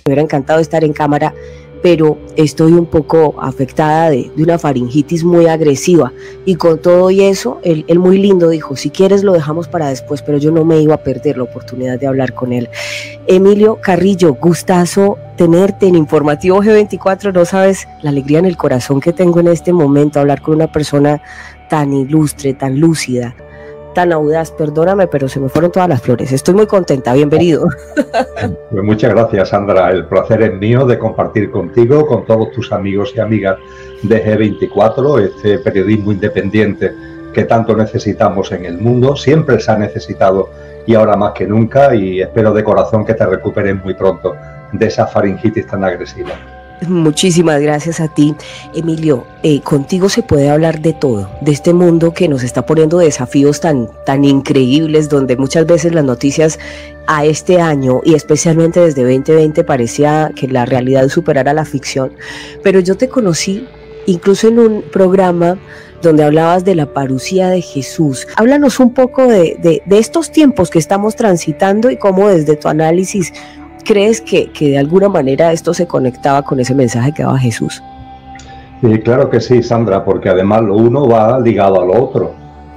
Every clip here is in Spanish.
hubiera encantado estar en cámara, pero estoy un poco afectada de una faringitis muy agresiva, y con todo y eso, él muy lindo dijo, si quieres lo dejamos para después, pero yo no me iba a perder la oportunidad de hablar con él. Emilio Carrillo, gustazo tenerte en Informativo G24, no sabes la alegría en el corazón que tengo en este momento, hablar con una persona tan ilustre, tan lúcida, tan audaz, perdóname, pero se me fueron todas las flores, estoy muy contenta, bienvenido. Pues muchas gracias, Sandra, el placer es mío de compartir contigo, con todos tus amigos y amigas de G24, este periodismo independiente que tanto necesitamos en el mundo, siempre se ha necesitado y ahora más que nunca, y espero de corazón que te recuperes muy pronto de esa faringitis tan agresiva. Muchísimas gracias a ti, Emilio. Contigo se puede hablar de todo, de este mundo que nos está poniendo desafíos tan increíbles, donde muchas veces las noticias a este año y especialmente desde 2020 parecía que la realidad superara la ficción. Pero yo te conocí incluso en un programa donde hablabas de la parucía de Jesús. Háblanos un poco de estos tiempos que estamos transitando y cómo desde tu análisis ¿crees que de alguna manera esto se conectaba con ese mensaje que daba Jesús? Claro que sí, Sandra, porque además lo uno va ligado a lo otro.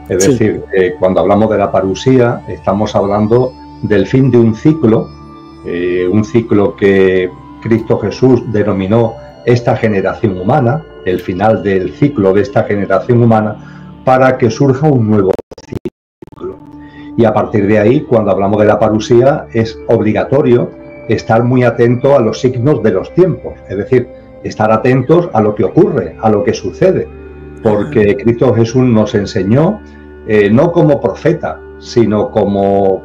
Es decir, cuando hablamos de la parusía, estamos hablando del fin de un ciclo que Cristo Jesús denominó esta generación humana, el final del ciclo de esta generación humana, para que surja un nuevo ciclo. Y a partir de ahí, cuando hablamos de la parusía, es obligatorio estar muy atento a los signos de los tiempos, es decir, estar atentos a lo que ocurre, a lo que sucede, porque Cristo Jesús nos enseñó, no como profeta, sino como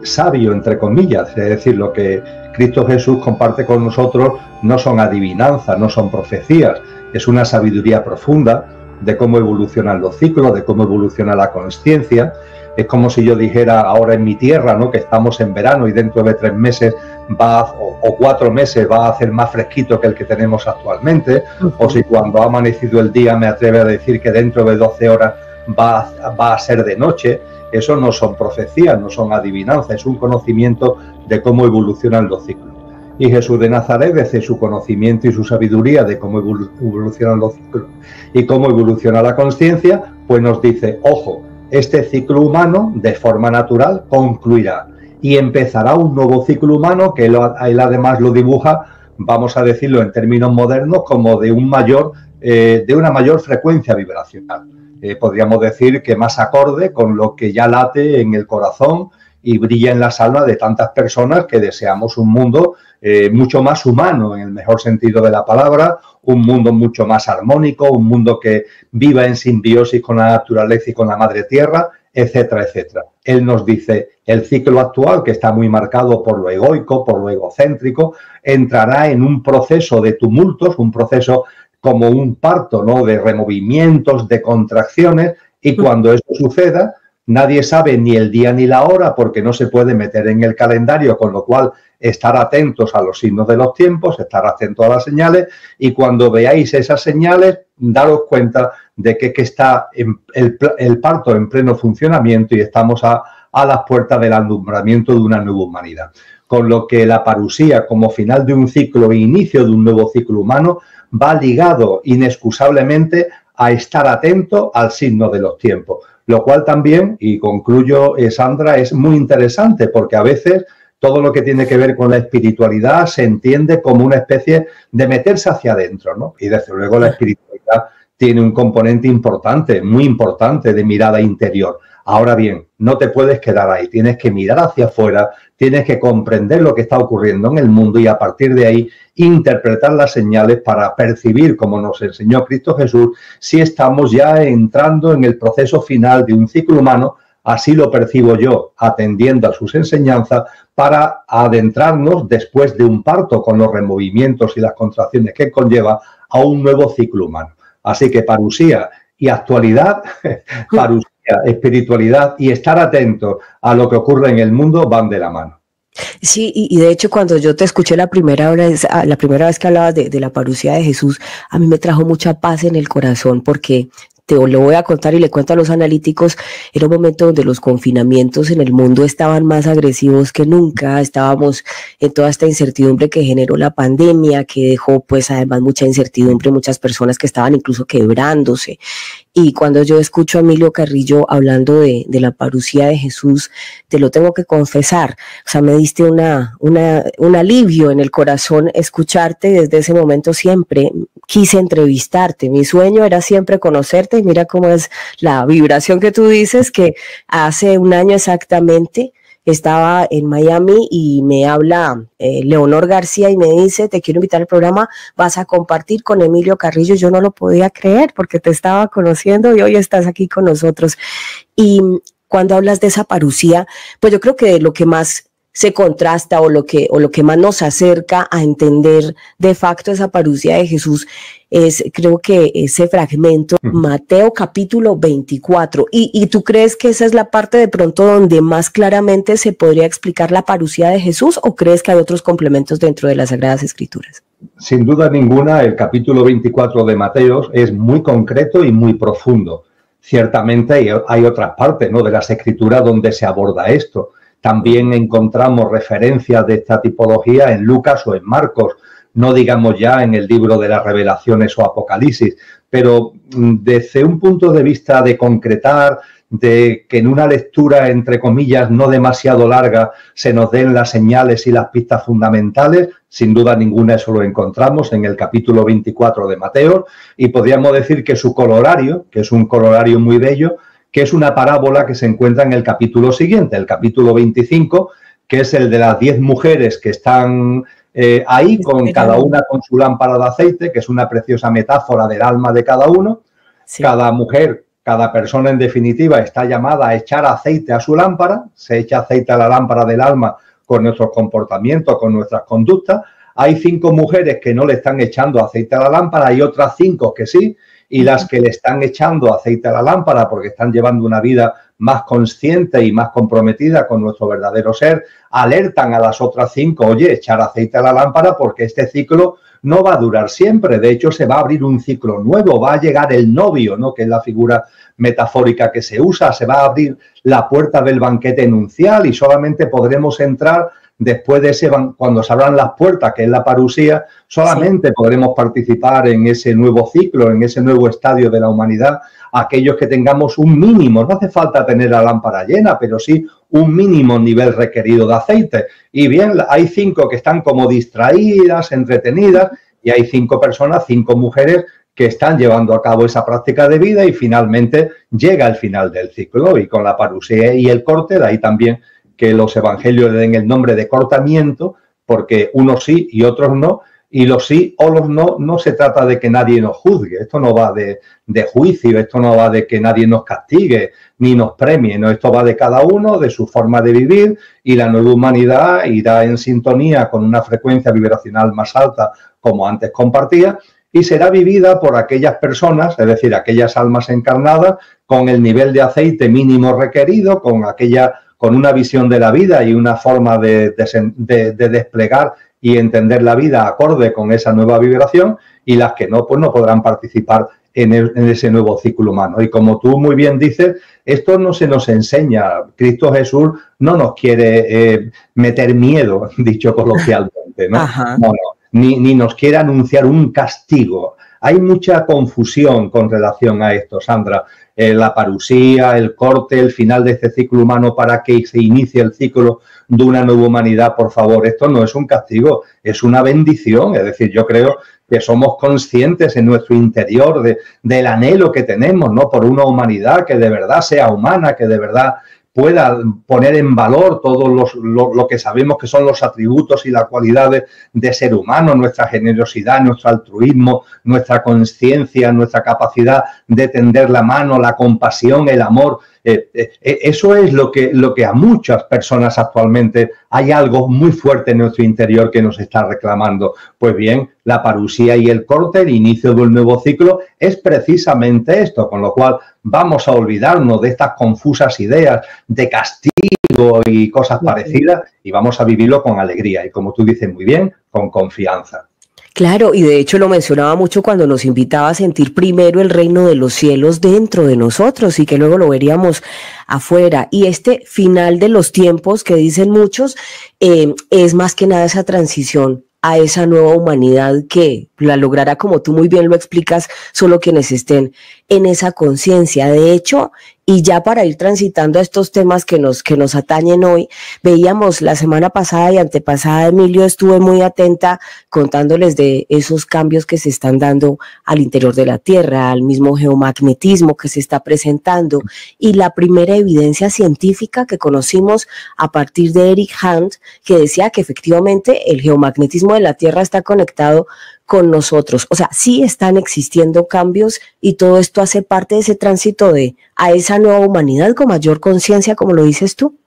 sabio, entre comillas, es decir, lo que Cristo Jesús comparte con nosotros no son adivinanzas, no son profecías, es una sabiduría profunda de cómo evolucionan los ciclos, de cómo evoluciona la consciencia. Es como si yo dijera ahora en mi tierra, ¿no?, que estamos en verano y dentro de 3 meses o 4 meses va a hacer más fresquito que el que tenemos actualmente, o si cuando ha amanecido el día me atreve a decir que dentro de 12 horas va a ser de noche. Eso no son profecías, no son adivinanzas, es un conocimiento de cómo evolucionan los ciclos. Y Jesús de Nazaret, desde su conocimiento y su sabiduría de cómo evolucionan los ciclos y cómo evoluciona la consciencia, pues nos dice, ojo, este ciclo humano de forma natural concluirá y empezará un nuevo ciclo humano que él además lo dibuja, vamos a decirlo en términos modernos, como de una mayor frecuencia vibracional. Podríamos decir que más acorde con lo que ya late en el corazón y brilla en las almas de tantas personas que deseamos un mundo mucho más humano, en el mejor sentido de la palabra, un mundo mucho más armónico, un mundo que viva en simbiosis con la naturaleza y con la madre tierra, etcétera, etcétera. Él nos dice, el ciclo actual, que está muy marcado por lo egoico, por lo egocéntrico, entrará en un proceso de tumultos, un proceso como un parto, ¿no?, de removimientos, de contracciones, y cuando eso suceda, nadie sabe ni el día ni la hora porque no se puede meter en el calendario, con lo cual estar atentos a los signos de los tiempos, estar atentos a las señales, y cuando veáis esas señales, daros cuenta de que está el parto en pleno funcionamiento y estamos a las puertas del alumbramiento de una nueva humanidad. Con lo que la parusía, como final de un ciclo e inicio de un nuevo ciclo humano, va ligado inexcusablemente a estar atento al signo de los tiempos. Lo cual también, y concluyo, Sandra, es muy interesante porque a veces todo lo que tiene que ver con la espiritualidad se entiende como una especie de meterse hacia adentro, ¿no? Y desde luego la espiritualidad tiene un componente importante, muy importante, de mirada interior. Ahora bien, no te puedes quedar ahí, tienes que mirar hacia afuera, tienes que comprender lo que está ocurriendo en el mundo y a partir de ahí interpretar las señales para percibir, como nos enseñó Cristo Jesús, si estamos ya entrando en el proceso final de un ciclo humano. Así lo percibo yo, atendiendo a sus enseñanzas, para adentrarnos después de un parto con los removimientos y las contracciones que conlleva a un nuevo ciclo humano. Así que parusía y actualidad, parusía, espiritualidad y estar atento a lo que ocurre en el mundo van de la mano. Sí, y de hecho cuando yo te escuché la primera vez que hablabas de la parusía de Jesús, a mí me trajo mucha paz en el corazón porque lo voy a contar y le cuento a los analíticos, era un momento donde los confinamientos en el mundo estaban más agresivos que nunca, estábamos en toda esta incertidumbre que generó la pandemia, que dejó pues además mucha incertidumbre, muchas personas que estaban incluso quebrándose. Y cuando yo escucho a Emilio Carrillo hablando de la parucía de Jesús, te lo tengo que confesar, o sea, me diste un alivio en el corazón escucharte. Desde ese momento siempre quise entrevistarte, mi sueño era siempre conocerte, y mira cómo es la vibración que tú dices, que hace un año exactamente estaba en Miami y me habla Leonor García y me dice, te quiero invitar al programa, vas a compartir con Emilio Carrillo. Yo no lo podía creer porque te estaba conociendo y hoy estás aquí con nosotros. Y cuando hablas de esa parucía, pues yo creo que lo que más se contrasta o lo que más nos acerca a entender de facto esa parucía de Jesús es, creo que ese fragmento, Mateo capítulo 24. ¿Y tú crees que esa es la parte de pronto donde más claramente se podría explicar la parucía de Jesús, o crees que hay otros complementos dentro de las Sagradas Escrituras? Sin duda ninguna, el capítulo 24 de Mateo es muy concreto y muy profundo. Ciertamente hay otras partes, ¿no?, de las Escrituras donde se aborda esto. También encontramos referencias de esta tipología en Lucas o en Marcos, no digamos ya en el libro de las Revelaciones o Apocalipsis, pero desde un punto de vista de concretar, de que en una lectura, entre comillas, no demasiado larga, se nos den las señales y las pistas fundamentales, sin duda ninguna eso lo encontramos en el capítulo 24 de Mateo, y podríamos decir que su colorario, que es un colorario muy bello, que es una parábola que se encuentra en el capítulo siguiente, el capítulo 25, que es el de las 10 mujeres que están ahí, con cada una con su lámpara de aceite, que es una preciosa metáfora del alma de cada uno. Sí. Cada mujer, cada persona en definitiva está llamada a echar aceite a su lámpara, se echa aceite a la lámpara del alma con nuestros comportamientos, con nuestras conductas. Hay 5 mujeres que no le están echando aceite a la lámpara, hay otras 5 que sí, y las que le están echando aceite a la lámpara porque están llevando una vida más consciente y más comprometida con nuestro verdadero ser, alertan a las otras 5, oye, echar aceite a la lámpara porque este ciclo no va a durar siempre. De hecho, se va a abrir un ciclo nuevo, va a llegar el novio, ¿no?, que es la figura metafórica que se usa, se va a abrir la puerta del banquete nupcial y solamente podremos entrar después de ese, cuando se abran las puertas, que es la parusía, solamente sí podremos participar en ese nuevo ciclo, en ese nuevo estadio de la humanidad, aquellos que tengamos un mínimo, no hace falta tener la lámpara llena, pero sí un mínimo nivel requerido de aceite. Y bien, hay 5 que están como distraídas, entretenidas, y hay 5 personas, 5 mujeres que están llevando a cabo esa práctica de vida, y finalmente llega el final del ciclo, y con la parusía y el corte, de ahí también que los evangelios le den el nombre de cortamiento, porque unos sí y otros no, y los sí o los no, no se trata de que nadie nos juzgue, esto no va de juicio, esto no va de que nadie nos castigue ni nos premie, no, esto va de cada uno, de su forma de vivir, y la nueva humanidad irá en sintonía con una frecuencia vibracional más alta, como antes compartía, y será vivida por aquellas personas, es decir, aquellas almas encarnadas, con el nivel de aceite mínimo requerido, con una visión de la vida y una forma de desplegar y entender la vida acorde con esa nueva vibración, y las que no, pues no podrán participar en ese nuevo ciclo humano. Y como tú muy bien dices, esto no se nos enseña. Cristo Jesús no nos quiere meter miedo, dicho coloquialmente, ¿no? No, ni nos quiere anunciar un castigo. Hay mucha confusión con relación a esto, Sandra. La parusía, el corte, el final de este ciclo humano para que se inicie el ciclo de una nueva humanidad, por favor, esto no es un castigo, es una bendición. Es decir, yo creo que somos conscientes en nuestro interior del anhelo que tenemos, ¿no?, por una humanidad que de verdad sea humana, que de verdad pueda poner en valor todo lo que sabemos que son los atributos y las cualidades de ser humano, nuestra generosidad, nuestro altruismo, nuestra consciencia, nuestra capacidad de tender la mano, la compasión, el amor. Eso es lo que a muchas personas actualmente hay algo muy fuerte en nuestro interior que nos está reclamando. Pues bien, la parusía y el corte, el inicio de un nuevo ciclo, es precisamente esto, con lo cual vamos a olvidarnos de estas confusas ideas de castigo y cosas parecidas y vamos a vivirlo con alegría y, como tú dices muy bien, con confianza. Claro, y de hecho lo mencionaba mucho cuando nos invitaba a sentir primero el reino de los cielos dentro de nosotros y que luego lo veríamos afuera. Y este final de los tiempos que dicen muchos es más que nada esa transición a esa nueva humanidad que la logrará, como tú muy bien lo explicas, solo quienes estén en esa conciencia. De hecho, y ya para ir transitando a estos temas que nos atañen hoy, veíamos la semana pasada y antepasada, Emilio, estuve muy atenta contándoles de esos cambios que se están dando al interior de la Tierra, al mismo geomagnetismo que se está presentando, y la primera evidencia científica que conocimos a partir de Eric Hunt, que decía que efectivamente el geomagnetismo de la Tierra está conectado con nosotros. O sea, sí están existiendo cambios y todo esto hace parte de ese tránsito a esa nueva humanidad con mayor conciencia, como lo dices tú.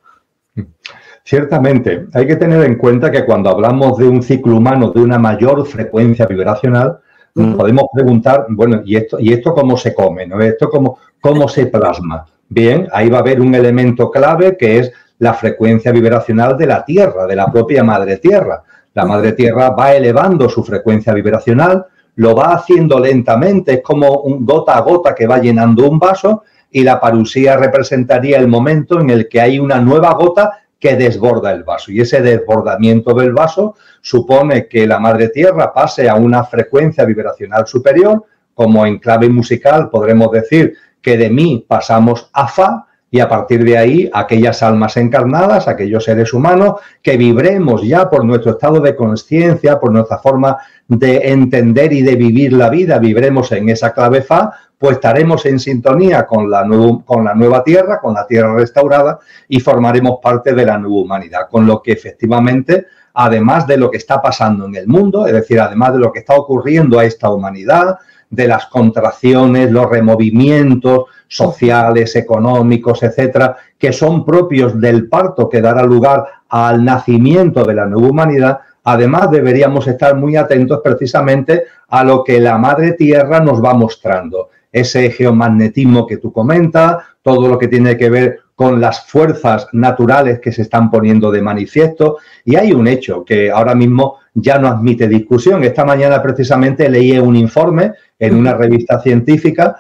Ciertamente, hay que tener en cuenta que cuando hablamos de un ciclo humano de una mayor frecuencia vibracional, nos podemos preguntar, bueno, ¿y esto cómo se come, ¿no? ¿Esto cómo se plasma? Bien, ahí va a haber un elemento clave que es la frecuencia vibracional de la Tierra, de la propia Madre Tierra. La Madre Tierra va elevando su frecuencia vibracional, lo va haciendo lentamente, es como un gota a gota que va llenando un vaso, y la parusía representaría el momento en el que hay una nueva gota que desborda el vaso. Y ese desbordamiento del vaso supone que la Madre Tierra pase a una frecuencia vibracional superior, como en clave musical podremos decir que de mi pasamos a fa, y a partir de ahí, aquellas almas encarnadas, aquellos seres humanos, que vibremos ya por nuestro estado de conciencia, por nuestra forma de entender y de vivir la vida, vibremos en esa clave fa, pues estaremos en sintonía con la nueva Tierra, con la Tierra restaurada, y formaremos parte de la nueva humanidad. Con lo que efectivamente, además de lo que está pasando en el mundo, es decir, además de lo que está ocurriendo a esta humanidad, de las contracciones, los removimientos sociales, económicos, etcétera, que son propios del parto que dará lugar al nacimiento de la nueva humanidad, además deberíamos estar muy atentos precisamente a lo que la Madre Tierra nos va mostrando. Ese geomagnetismo que tú comentas, todo lo que tiene que ver con las fuerzas naturales que se están poniendo de manifiesto. Y hay un hecho que ahora mismo ya no admite discusión. Esta mañana precisamente leí un informe en una revista científica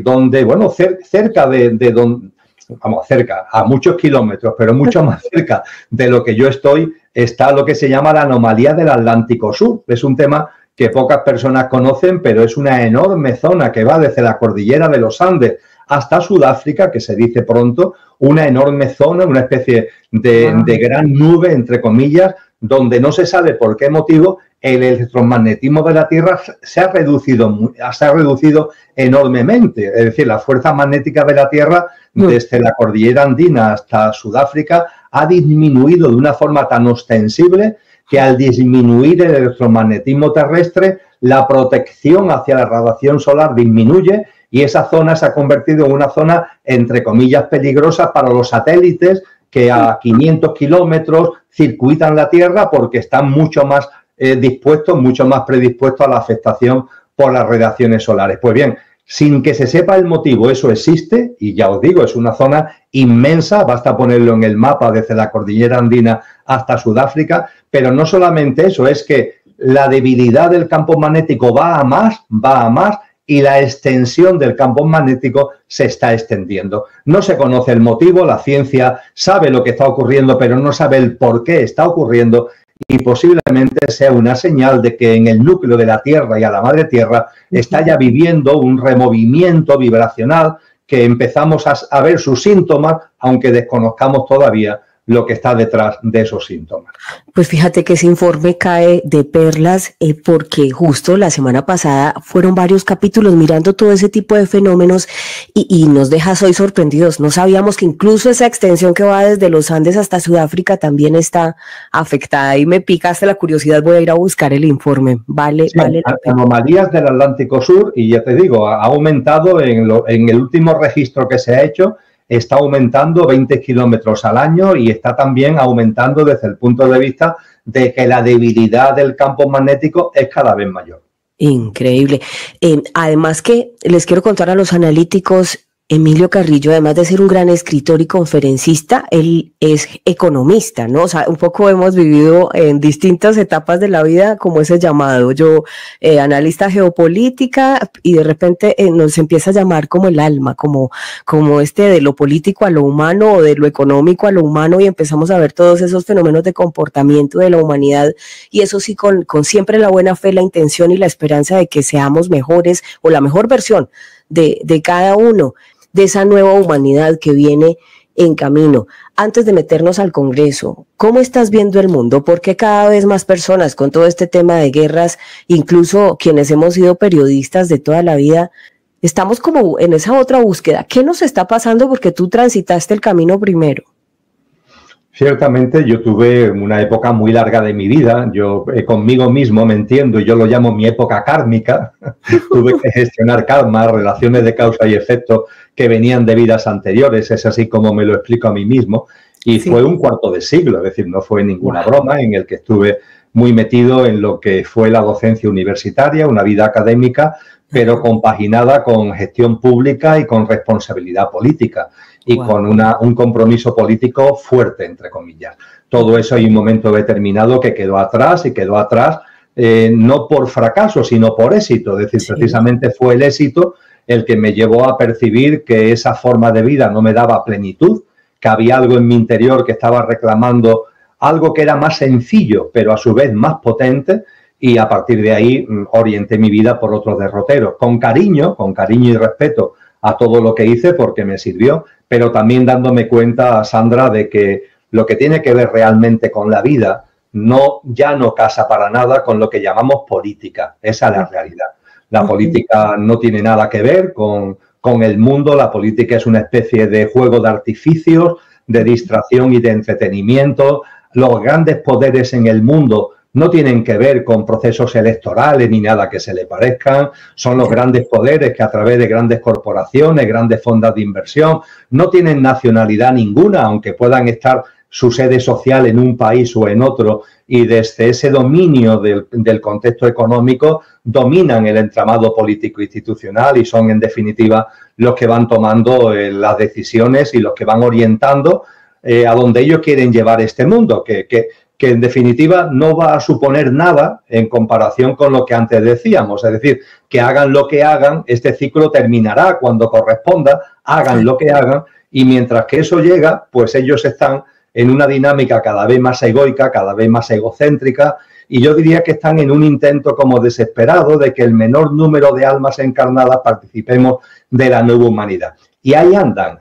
donde, bueno, cerca a muchos kilómetros, pero mucho más cerca de lo que yo estoy, está lo que se llama la anomalía del Atlántico Sur. Es un tema que pocas personas conocen, pero es una enorme zona que va desde la cordillera de los Andes hasta Sudáfrica, que se dice pronto, una enorme zona, una especie de gran nube, entre comillas, donde no se sabe por qué motivo el electromagnetismo de la Tierra se ha reducido enormemente. Es decir, la fuerza magnética de la Tierra, desde la cordillera andina hasta Sudáfrica, ha disminuido de una forma tan ostensible que al disminuir el electromagnetismo terrestre, la protección hacia la radiación solar disminuye, y esa zona se ha convertido en una zona, entre comillas, peligrosa para los satélites que a 500 kilómetros circuitan la Tierra porque están mucho más mucho más predispuestos a la afectación por las radiaciones solares. Pues bien, sin que se sepa el motivo, eso existe, y ya os digo, es una zona inmensa, basta ponerlo en el mapa desde la cordillera andina hasta Sudáfrica, pero no solamente eso, es que la debilidad del campo magnético va a más, y la extensión del campo magnético se está extendiendo. No se conoce el motivo, la ciencia sabe lo que está ocurriendo, pero no sabe el por qué está ocurriendo, y posiblemente sea una señal de que en el núcleo de la Tierra y a la Madre Tierra está ya viviendo un removimiento vibracional que empezamos a ver sus síntomas, aunque desconozcamos todavía lo que está detrás de esos síntomas. Pues fíjate que ese informe cae de perlas porque justo la semana pasada fueron varios capítulos mirando todo ese tipo de fenómenos y nos dejas hoy sorprendidos. No sabíamos que incluso esa extensión que va desde los Andes hasta Sudáfrica también está afectada, y me picaste la curiosidad, voy a ir a buscar el informe. Vale la pena. Anomalías del Atlántico Sur, y ya te digo, ha aumentado en el último registro que se ha hecho. Está aumentando 20 kilómetros al año, y está también aumentando desde el punto de vista de que la debilidad del campo magnético es cada vez mayor. Increíble. Además que les quiero contar a los analíticos, Emilio Carrillo, además de ser un gran escritor y conferencista, él es economista, ¿no? O sea, un poco hemos vivido en distintas etapas de la vida como ese llamado. Yo, analista geopolítica, y de repente nos empieza a llamar como el alma, como de lo político a lo humano o de lo económico a lo humano, y empezamos a ver todos esos fenómenos de comportamiento de la humanidad, y eso sí con siempre la buena fe, la intención y la esperanza de que seamos mejores o la mejor versión de cada uno, de esa nueva humanidad que viene en camino. Antes de meternos al Congreso, ¿cómo estás viendo el mundo? Porque cada vez más personas con todo este tema de guerras, incluso quienes hemos sido periodistas de toda la vida, estamos como en esa otra búsqueda. ¿Qué nos está pasando? Porque tú transitaste el camino primero. Ciertamente yo tuve una época muy larga de mi vida, yo conmigo mismo me entiendo y yo lo llamo mi época kármica. Tuve que gestionar karma, relaciones de causa y efecto que venían de vidas anteriores, es así como me lo explico a mí mismo, y sí. Fue un cuarto de siglo, es decir, no fue ninguna broma, en el que estuve muy metido en lo que fue la docencia universitaria, una vida académica, pero compaginada con gestión pública y con responsabilidad política y con un compromiso político fuerte, entre comillas. Todo eso hay un momento determinado que quedó atrás y quedó atrás no por fracaso, sino por éxito. Es decir, precisamente fue el éxito el que me llevó a percibir que esa forma de vida no me daba plenitud, que había algo en mi interior que estaba reclamando algo que era más sencillo, pero a su vez más potente, y a partir de ahí orienté mi vida por otros derroteros, con cariño y respeto a todo lo que hice porque me sirvió, pero también dándome cuenta, Sandra, de que lo que tiene que ver realmente con la vida ya no casa para nada con lo que llamamos política. Esa es la realidad. La política no tiene nada que ver con el mundo, la política es una especie de juego de artificios, de distracción y de entretenimiento. Los grandes poderes en el mundo no tienen que ver con procesos electorales ni nada que se le parezcan, son los grandes poderes que a través de grandes corporaciones, grandes fondos de inversión, no tienen nacionalidad ninguna, aunque puedan estar su sede social en un país o en otro, y desde ese dominio del contexto económico dominan el entramado político institucional y son en definitiva los que van tomando las decisiones y los que van orientando a donde ellos quieren llevar este mundo, que en definitiva no va a suponer nada en comparación con lo que antes decíamos. Es decir, que hagan lo que hagan, este ciclo terminará cuando corresponda, hagan lo que hagan, y mientras que eso llega, pues ellos están en una dinámica cada vez más egoica, cada vez más egocéntrica, y yo diría que están en un intento como desesperado de que el menor número de almas encarnadas participemos de la nueva humanidad. Y ahí andan,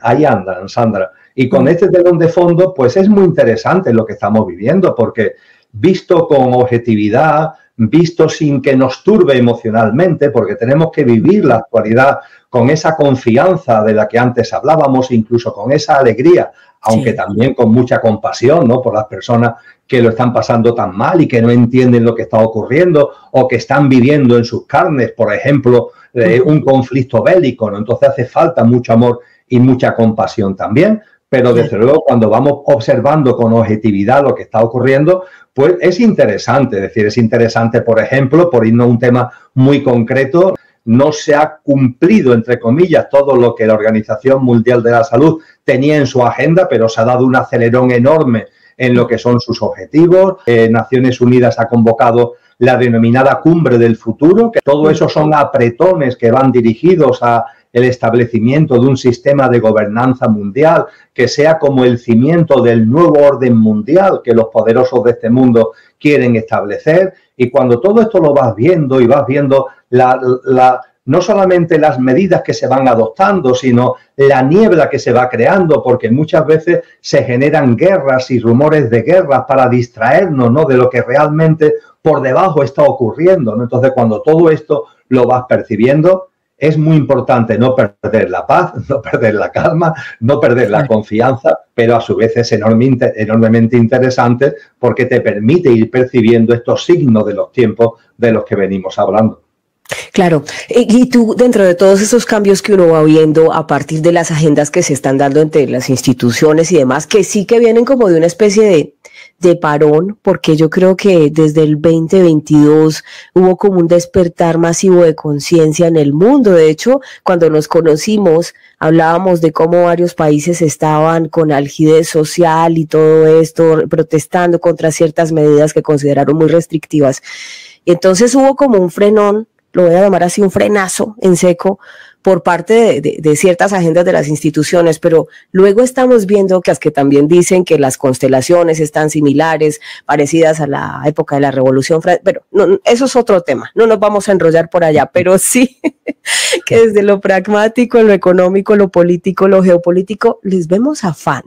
Sandra. Y con este telón de fondo, pues es muy interesante lo que estamos viviendo, porque visto con objetividad, visto sin que nos turbe emocionalmente, porque tenemos que vivir la actualidad con esa confianza de la que antes hablábamos, incluso con esa alegría, aunque también con mucha compasión, ¿no?, por las personas que lo están pasando tan mal y que no entienden lo que está ocurriendo o que están viviendo en sus carnes, por ejemplo, un conflicto bélico, ¿no? Entonces hace falta mucho amor y mucha compasión también. Pero desde luego cuando vamos observando con objetividad lo que está ocurriendo, pues es interesante. Es decir, es interesante, por ejemplo, por irnos a un tema muy concreto, no se ha cumplido, entre comillas, todo lo que la Organización Mundial de la Salud tenía en su agenda, pero se ha dado un acelerón enorme en lo que son sus objetivos. Naciones Unidas ha convocado la denominada Cumbre del Futuro, que todo eso son apretones que van dirigidos a el establecimiento de un sistema de gobernanza mundial que sea como el cimiento del nuevo orden mundial que los poderosos de este mundo quieren establecer. Y cuando todo esto lo vas viendo y vas viendo no solamente las medidas que se van adoptando, sino la niebla que se va creando, porque muchas veces se generan guerras y rumores de guerras para distraernos, ¿no?, de lo que realmente por debajo está ocurriendo, ¿no? Entonces, cuando todo esto lo vas percibiendo, es muy importante no perder la paz, no perder la calma, no perder la confianza, pero a su vez es enormemente interesante porque te permite ir percibiendo estos signos de los tiempos de los que venimos hablando. Claro, y tú, dentro de todos esos cambios que uno va viendo a partir de las agendas que se están dando entre las instituciones y demás, que sí que vienen como de una especie de parón, porque yo creo que desde el 2022 hubo como un despertar masivo de conciencia en el mundo. De hecho, cuando nos conocimos, hablábamos de cómo varios países estaban con algidez social y todo esto, protestando contra ciertas medidas que consideraron muy restrictivas. Y entonces hubo como un frenón, lo voy a llamar así, un frenazo en seco, por parte de ciertas agendas de las instituciones, pero luego estamos viendo que también dicen que las constelaciones están similares, parecidas a la época de la Revolución Francesa, pero no, eso es otro tema, no nos vamos a enrollar por allá, pero sí que desde lo pragmático, lo económico, lo político, lo geopolítico, les vemos afán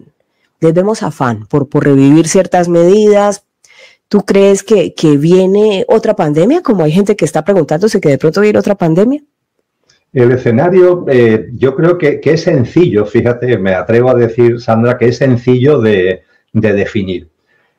por revivir ciertas medidas. ¿Tú crees que viene otra pandemia? Como hay gente que está preguntándose que de pronto viene otra pandemia. El escenario, yo creo que es sencillo, fíjate, me atrevo a decir, Sandra, que es sencillo de definir.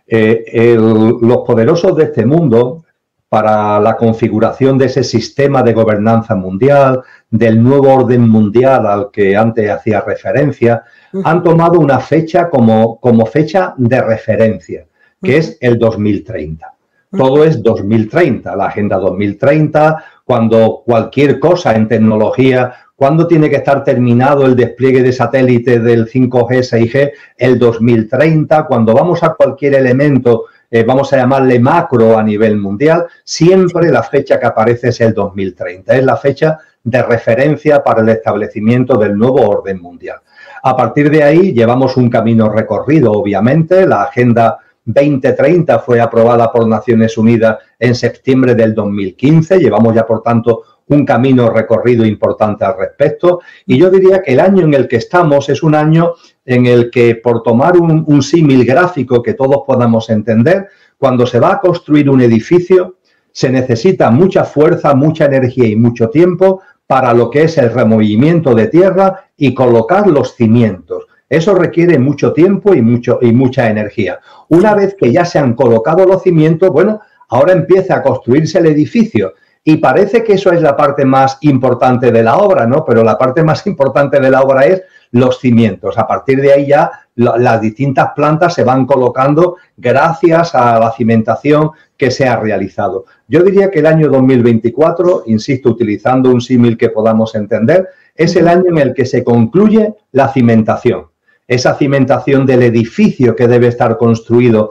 Los poderosos de este mundo, para la configuración de ese sistema de gobernanza mundial, del nuevo orden mundial al que antes hacía referencia, han tomado una fecha como fecha de referencia, que es el 2030. Todo es 2030, la Agenda 2030, cuando cualquier cosa en tecnología, cuando tiene que estar terminado el despliegue de satélites del 5G, 6G, el 2030, cuando vamos a cualquier elemento, vamos a llamarle macro a nivel mundial, siempre la fecha que aparece es el 2030, es la fecha de referencia para el establecimiento del nuevo orden mundial. A partir de ahí llevamos un camino recorrido, obviamente, la Agenda 2030 fue aprobada por Naciones Unidas en septiembre del 2015. Llevamos ya, por tanto, un camino recorrido importante al respecto. Y yo diría que el año en el que estamos es un año en el que, por tomar un símil gráfico que todos podamos entender, cuando se va a construir un edificio, se necesita mucha fuerza, mucha energía y mucho tiempo para lo que es el removimiento de tierra y colocar los cimientos. Eso requiere mucho tiempo y mucha energía. Una vez que ya se han colocado los cimientos, bueno, ahora empieza a construirse el edificio y parece que eso es la parte más importante de la obra, ¿no? Pero la parte más importante de la obra es los cimientos. A partir de ahí ya las distintas plantas se van colocando gracias a la cimentación que se ha realizado. Yo diría que el año 2024, insisto, utilizando un símil que podamos entender, es el año en el que se concluye la cimentación. Esa cimentación del edificio que debe estar construido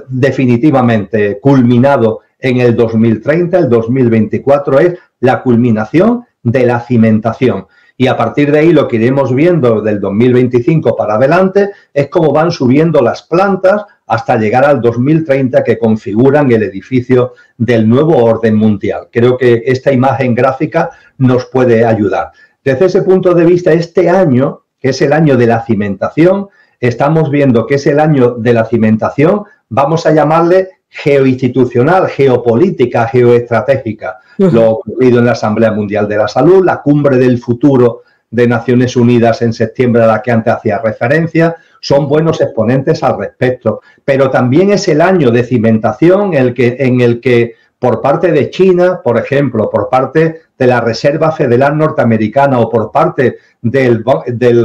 definitivamente, culminado en el 2030, el 2024 es la culminación de la cimentación. Y a partir de ahí lo que iremos viendo del 2025 para adelante es cómo van subiendo las plantas hasta llegar al 2030 que configuran el edificio del nuevo orden mundial. Creo que esta imagen gráfica nos puede ayudar. Desde ese punto de vista, este año, que es el año de la cimentación, estamos viendo que es el año de la cimentación, vamos a llamarle geoinstitucional, geopolítica, geoestratégica. Lo ocurrido en la Asamblea Mundial de la Salud, la cumbre del futuro de Naciones Unidas en septiembre a la que antes hacía referencia, son buenos exponentes al respecto. Pero también es el año de cimentación en el que por parte de China, por ejemplo, por parte de la Reserva Federal Norteamericana o por parte del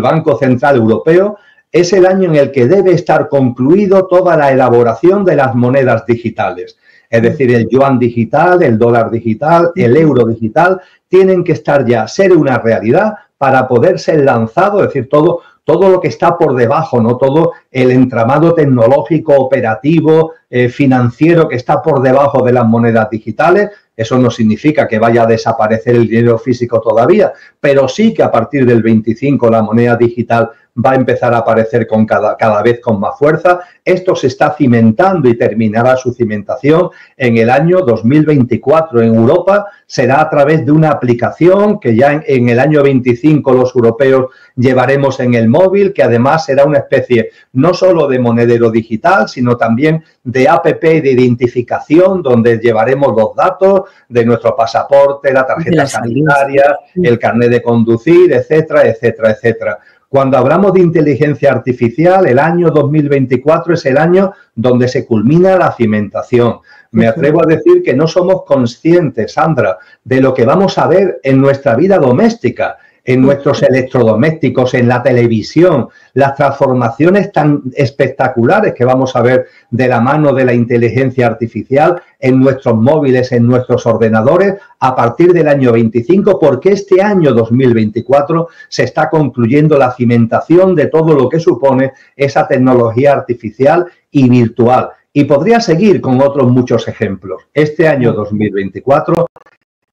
Banco Central Europeo, es el año en el que debe estar concluido toda la elaboración de las monedas digitales. Es decir, el yuan digital, el dólar digital, el euro digital, tienen que estar ya, ser una realidad para poder ser lanzado, es decir, todo lo que está por debajo, no todo el entramado tecnológico, operativo, financiero que está por debajo de las monedas digitales. Eso no significa que vaya a desaparecer el dinero físico todavía, pero sí que a partir del 25 la moneda digital va a empezar a aparecer con cada vez con más fuerza. Esto se está cimentando y terminará su cimentación en el año 2024 en Europa. Será a través de una aplicación que ya en el año 25 los europeos llevaremos en el móvil, que además será una especie no solo de monedero digital, sino también de app de identificación, donde llevaremos los datos de nuestro pasaporte, la tarjeta sanitaria, el carnet de conducir, etcétera, etcétera, etcétera. Cuando hablamos de inteligencia artificial, el año 2024 es el año donde se culmina la cimentación. Me atrevo a decir que no somos conscientes, Sandra, de lo que vamos a ver en nuestra vida doméstica. en nuestros electrodomésticos, en la televisión, las transformaciones tan espectaculares que vamos a ver de la mano de la inteligencia artificial en nuestros móviles, en nuestros ordenadores, a partir del año 25, porque este año 2024 se está concluyendo la cimentación de todo lo que supone esa tecnología artificial y virtual. Y podría seguir con otros muchos ejemplos. Este año 2024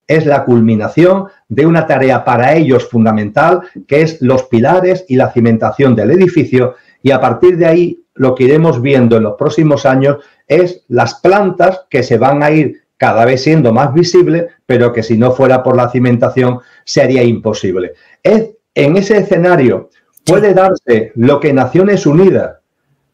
es la culminación de una tarea para ellos fundamental, que es los pilares y la cimentación del edificio, y a partir de ahí lo que iremos viendo en los próximos años es las plantas que se van a ir cada vez siendo más visibles, pero que si no fuera por la cimentación sería imposible. En ese escenario puede darse lo que Naciones Unidas,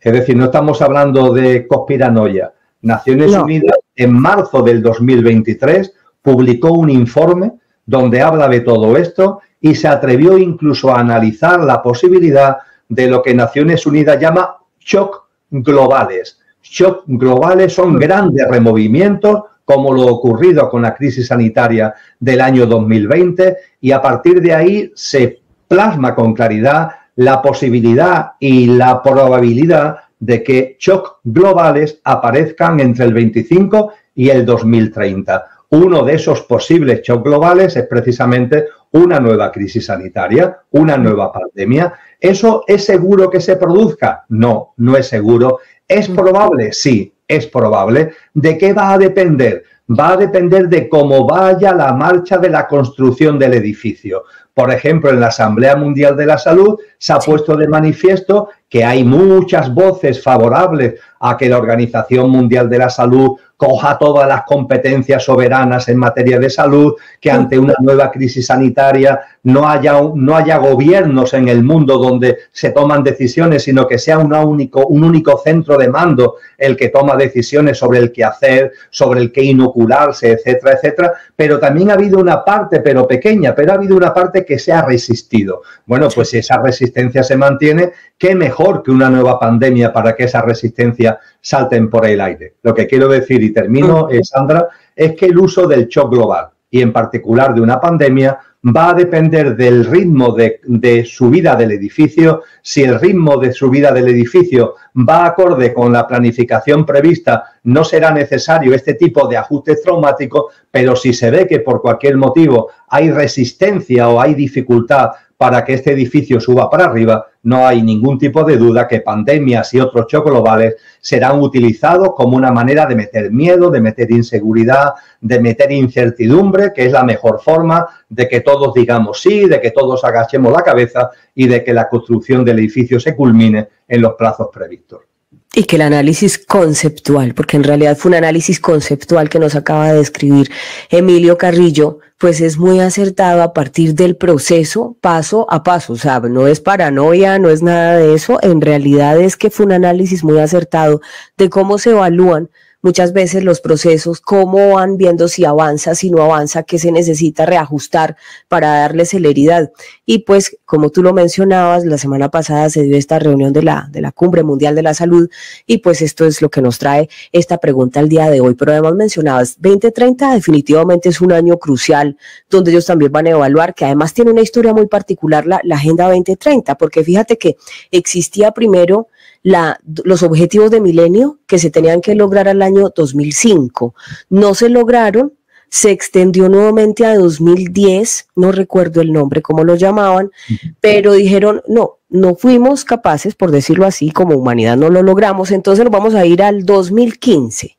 es decir, no estamos hablando de conspiranoia, Naciones Unidas en marzo del 2023 publicó un informe donde habla de todo esto y se atrevió incluso a analizar la posibilidad de lo que Naciones Unidas llama shock globales. Shock globales son grandes removimientos, como lo ocurrido con la crisis sanitaria del año 2020, y a partir de ahí se plasma con claridad la posibilidad y la probabilidad de que shock globales aparezcan entre el 25 y el 2030. Uno de esos posibles shocks globales es precisamente una nueva crisis sanitaria, una nueva pandemia. ¿Eso es seguro que se produzca? No, no es seguro. ¿Es probable? Sí, es probable. ¿De qué va a depender? Va a depender de cómo vaya la marcha de la construcción del edificio. Por ejemplo, en la Asamblea Mundial de la Salud se ha puesto de manifiesto que hay muchas voces favorables a que la Organización Mundial de la Salud coja todas las competencias soberanas en materia de salud, que ante una nueva crisis sanitaria no haya gobiernos en el mundo donde se toman decisiones, sino que sea un único centro de mando el que toma decisiones sobre el qué hacer, sobre el qué inocularse, etcétera, etcétera. Pero también ha habido una parte, pero pequeña, pero ha habido una parte que se ha resistido. Bueno, pues si esa resistencia se mantiene, ¿qué mejor que una nueva pandemia para que esa resistencia salten por el aire? Lo que quiero decir, y termino, Sandra, es que el uso del shock global, y en particular de una pandemia, va a depender del ritmo de subida del edificio. Si el ritmo de subida del edificio va acorde con la planificación prevista, no será necesario este tipo de ajustes traumáticos, pero si se ve que por cualquier motivo hay resistencia o hay dificultad para que este edificio suba para arriba, no hay ningún tipo de duda que pandemias y otros shocks globales serán utilizados como una manera de meter miedo, de meter inseguridad, de meter incertidumbre, que es la mejor forma de que todos digamos sí, de que todos agachemos la cabeza y de que la construcción del edificio se culmine en los plazos previstos. Y que el análisis conceptual, porque en realidad fue un análisis conceptual que nos acaba de describir Emilio Carrillo, pues es muy acertado a partir del proceso paso a paso. O sea, no es paranoia, no es nada de eso. En realidad es que fue un análisis muy acertado de cómo se evalúan muchas veces los procesos, cómo van viendo si avanza, si no avanza, qué se necesita reajustar para darle celeridad. Y pues, como tú lo mencionabas, la semana pasada se dio esta reunión de la Cumbre Mundial de la Salud, y pues esto es lo que nos trae esta pregunta el día de hoy. Pero además mencionabas, 2030 definitivamente es un año crucial, donde ellos también van a evaluar, que además tiene una historia muy particular la Agenda 2030, porque fíjate que existía primero los objetivos de milenio que se tenían que lograr al año 2005. No se lograron, se extendió nuevamente a 2010, no recuerdo el nombre, cómo lo llamaban, pero dijeron, no fuimos capaces, por decirlo así, como humanidad no lo logramos, entonces nos vamos a ir al 2015.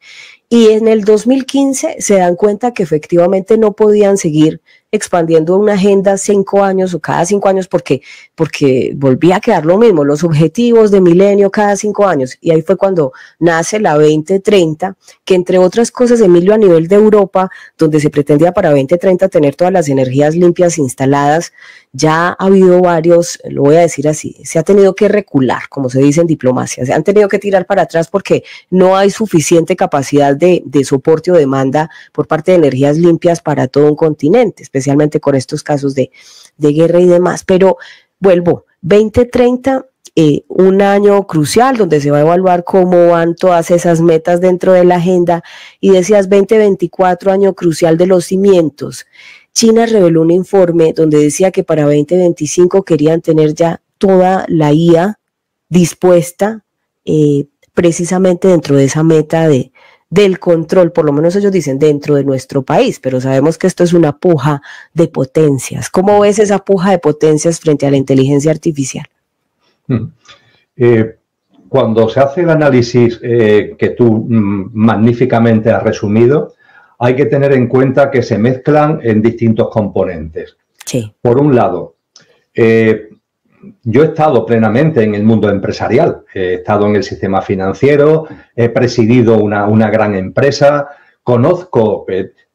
Y en el 2015 se dan cuenta que efectivamente no podían seguir expandiendo una agenda 5 años o cada 5 años porque volvía a quedar lo mismo, los objetivos de milenio cada 5 años. Y ahí fue cuando nace la 2030, que entre otras cosas, Emilio, a nivel de Europa, donde se pretendía para 2030 tener todas las energías limpias instaladas, ya ha habido varios, lo voy a decir así, se ha tenido que recular, como se dice en diplomacia, se han tenido que tirar para atrás porque no hay suficiente capacidad de soporte o demanda por parte de energías limpias para todo un continente, especialmente con estos casos de guerra y demás. Pero vuelvo, 2030, un año crucial donde se va a evaluar cómo van todas esas metas dentro de la agenda, y decías 2024, año crucial de los cimientos. China reveló un informe donde decía que para 2025 querían tener ya toda la IA dispuesta precisamente dentro de esa meta del control, por lo menos ellos dicen dentro de nuestro país, pero sabemos que esto es una puja de potencias. ¿Cómo ves esa puja de potencias frente a la inteligencia artificial? Cuando se hace el análisis que tú magníficamente has resumido, hay que tener en cuenta que se mezclan en distintos componentes. Sí. Por un lado, yo he estado plenamente en el mundo empresarial, he estado en el sistema financiero, he presidido una gran empresa, conozco,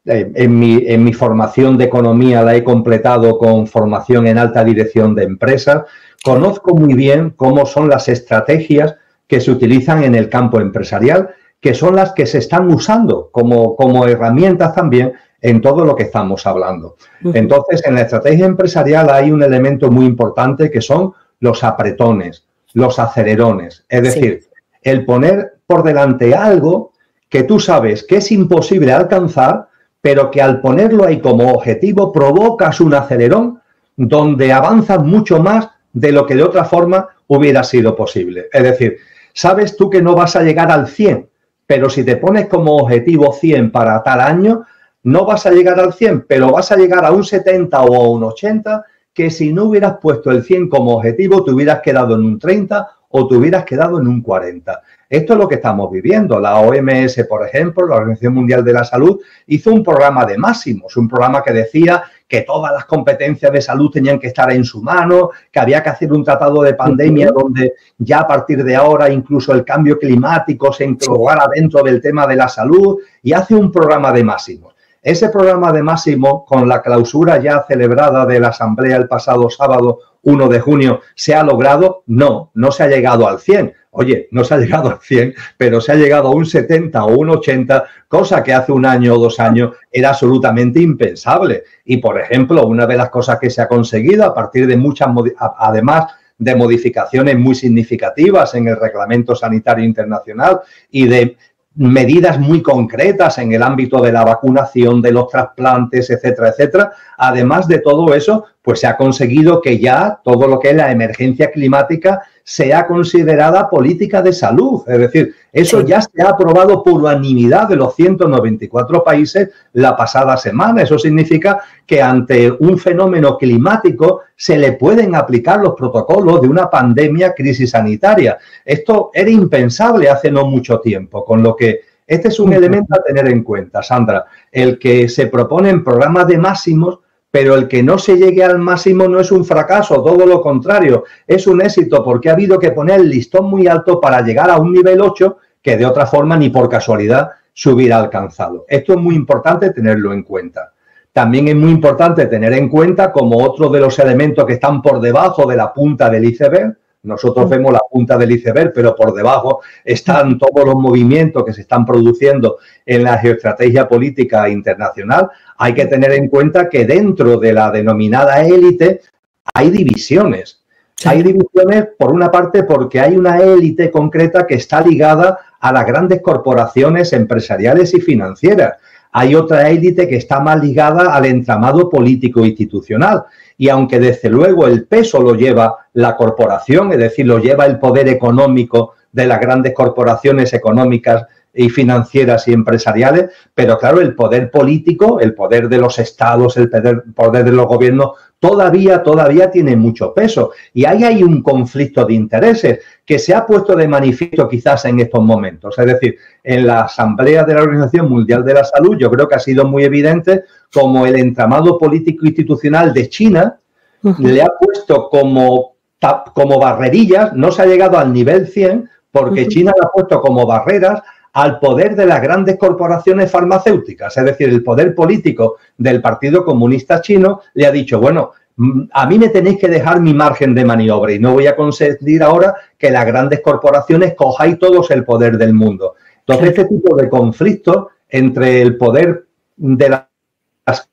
en mi formación de economía la he completado con formación en alta dirección de empresas, conozco muy bien cómo son las estrategias que se utilizan en el campo empresarial, que son las que se están usando como herramientas también en todo lo que estamos hablando. Entonces, en la estrategia empresarial hay un elemento muy importante que son los apretones, los acelerones. Es decir, el poner por delante algo que tú sabes que es imposible alcanzar, pero que al ponerlo ahí como objetivo provocas un acelerón donde avanzas mucho más de lo que de otra forma hubiera sido posible. Es decir, sabes tú que no vas a llegar al 100, pero si te pones como objetivo 100 para tal año, no vas a llegar al 100, pero vas a llegar a un 70 o a un 80, que si no hubieras puesto el 100 como objetivo, te hubieras quedado en un 30 o te hubieras quedado en un 40. Esto es lo que estamos viviendo. La OMS, por ejemplo, la Organización Mundial de la Salud, hizo un programa de máximos, un programa que decía que todas las competencias de salud tenían que estar en su mano, que había que hacer un tratado de pandemia donde ya a partir de ahora incluso el cambio climático se incorporara dentro del tema de la salud, y hace un programa de máximos. Ese programa de máximo, con la clausura ya celebrada de la Asamblea el pasado sábado 1 de junio, ¿se ha logrado? No se ha llegado al 100. Oye, no se ha llegado al 100, pero se ha llegado a un 70 o un 80, cosa que hace un año o 2 años era absolutamente impensable. Y, por ejemplo, una de las cosas que se ha conseguido a partir de muchas, además de modificaciones muy significativas en el Reglamento Sanitario Internacional y de medidas muy concretas en el ámbito de la vacunación, de los trasplantes, etcétera, etcétera. Además de todo eso, pues se ha conseguido que ya todo lo que es la emergencia climática sea considerada política de salud. Es decir, eso ya se ha aprobado por unanimidad de los 194 países la pasada semana. Eso significa que ante un fenómeno climático se le pueden aplicar los protocolos de una pandemia, crisis sanitaria. Esto era impensable hace no mucho tiempo, con lo que este es un elemento a tener en cuenta, Sandra. El que se proponen programas de máximos, pero el que no se llegue al máximo no es un fracaso, todo lo contrario, es un éxito, porque ha habido que poner el listón muy alto para llegar a un nivel 8 que de otra forma ni por casualidad se hubiera alcanzado. Esto es muy importante tenerlo en cuenta. También es muy importante tener en cuenta como otro de los elementos que están por debajo de la punta del iceberg. Nosotros vemos la punta del iceberg, pero por debajo están todos los movimientos que se están produciendo en la geoestrategia política internacional. Hay que tener en cuenta que dentro de la denominada élite hay divisiones. Hay divisiones, por una parte, porque hay una élite concreta que está ligada a las grandes corporaciones empresariales y financieras. Hay otra élite que está más ligada al entramado político institucional. Y aunque desde luego el peso lo lleva la corporación, es decir, lo lleva el poder económico de las grandes corporaciones económicas y financieras y empresariales, pero claro, el poder político, el poder de los estados, el poder de los gobiernos, todavía tiene mucho peso. Y ahí hay un conflicto de intereses que se ha puesto de manifiesto quizás en estos momentos. Es decir, en la Asamblea de la Organización Mundial de la Salud, yo creo que ha sido muy evidente como el entramado político institucional de China le ha puesto como barrerillas, no se ha llegado al nivel 100, porque China le ha puesto como barreras al poder de las grandes corporaciones farmacéuticas. Es decir, el poder político del Partido Comunista Chino le ha dicho, bueno, a mí me tenéis que dejar mi margen de maniobra y no voy a consentir ahora que las grandes corporaciones cojáis todos el poder del mundo. Entonces, este tipo de conflicto entre el poder de las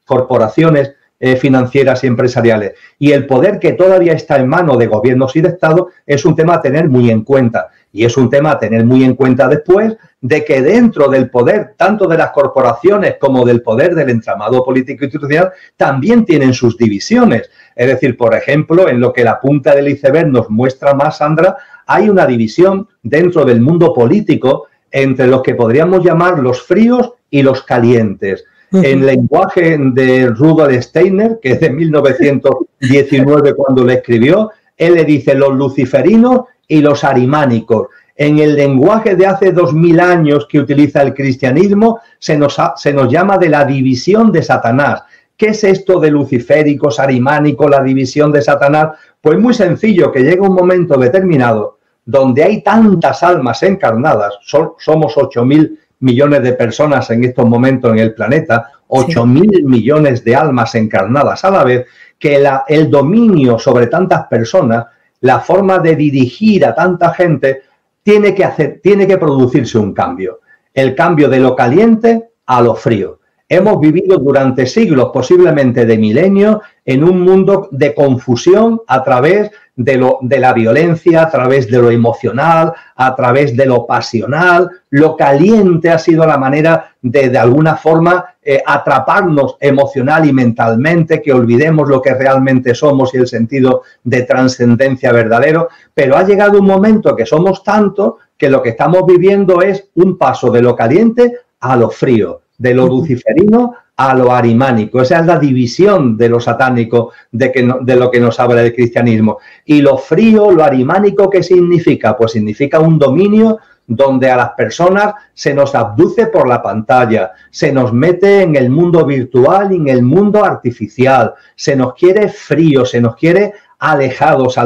corporaciones financieras y empresariales y el poder que todavía está en manos de gobiernos y de Estado es un tema a tener muy en cuenta. Y es un tema a tener muy en cuenta después, de que dentro del poder, tanto de las corporaciones como del poder del entramado político institucional, también tienen sus divisiones. Es decir, por ejemplo, en lo que la punta del iceberg nos muestra más, Sandra, hay una división dentro del mundo político entre los que podríamos llamar los fríos y los calientes. En lenguaje de Rudolf Steiner, que es de 1919 cuando le escribió, él le dice los luciferinos y los arimánicos. En el lenguaje de hace 2000 años que utiliza el cristianismo, se nos llama de la división de Satanás. ¿Qué es esto de luciféricos, arimánicos, la división de Satanás? Pues muy sencillo, que llega un momento determinado donde hay tantas almas encarnadas, somos 8.000 millones de personas en estos momentos en el planeta, 8.000 millones de almas encarnadas a la vez, que el dominio sobre tantas personas, la forma de dirigir a tanta gente, tiene que producirse un cambio. El cambio de lo caliente a lo frío. Hemos vivido durante siglos, posiblemente de milenios, en un mundo de confusión a través de la violencia, a través de lo emocional, a través de lo pasional. Lo caliente ha sido la manera de alguna forma, atraparnos emocional y mentalmente, que olvidemos lo que realmente somos y el sentido de trascendencia verdadero. Pero ha llegado un momento que somos tantos que lo que estamos viviendo es un paso de lo caliente a lo frío, de lo luciferino a lo arimánico. Esa es la división de lo satánico de lo que nos habla el cristianismo. Y lo frío, lo arimánico, ¿qué significa? Pues significa un dominio donde a las personas se nos abduce por la pantalla, se nos mete en el mundo virtual y en el mundo artificial, se nos quiere frío, se nos quiere alejados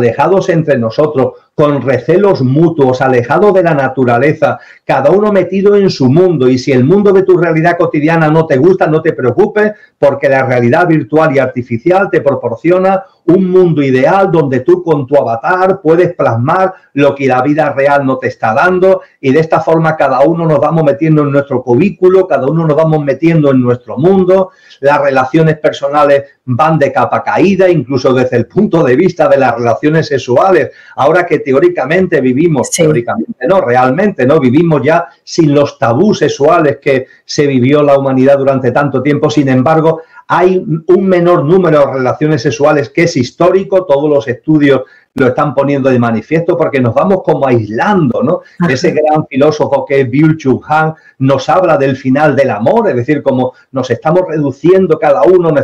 entre nosotros, con recelos mutuos, alejados de la naturaleza, cada uno metido en su mundo. Y si el mundo de tu realidad cotidiana no te gusta, no te preocupes, porque la realidad virtual y artificial te proporciona un mundo ideal donde tú con tu avatar puedes plasmar lo que la vida real no te está dando, y de esta forma cada uno nos vamos metiendo en nuestro cubículo, cada uno nos vamos metiendo en nuestro mundo. Las relaciones personales van de capa caída, incluso desde el punto de vista de las relaciones sexuales. Ahora que teóricamente vivimos, teóricamente no, realmente no, vivimos ya sin los tabús sexuales que se vivió la humanidad durante tanto tiempo. Sin embargo, hay un menor número de relaciones sexuales que es histórico. Todos los estudios lo están poniendo de manifiesto, porque nos vamos como aislando, ¿no? Ajá. Ese gran filósofo que es Byung-Chul Han nos habla del final del amor, es decir, como nos estamos reduciendo cada uno,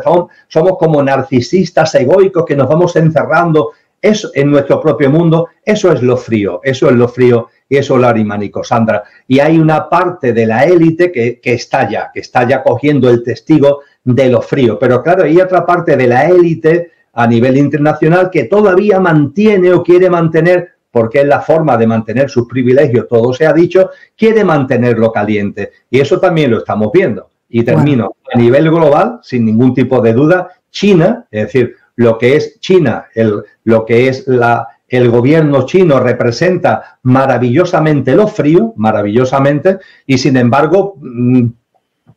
somos como narcisistas egoicos que nos vamos encerrando eso en nuestro propio mundo. Eso es lo frío y eso es lo arimánico, Sandra. Y hay una parte de la élite que está ya cogiendo el testigo de lo frío. Pero claro, hay otra parte de la élite a nivel internacional que todavía mantiene o quiere mantener, porque es la forma de mantener sus privilegios, todo se ha dicho, quiere mantenerlo caliente. Y eso también lo estamos viendo. Y termino. A nivel global, sin ningún tipo de duda, China, es decir, lo que es China, lo que es el gobierno chino representa maravillosamente lo frío, maravillosamente, y sin embargo,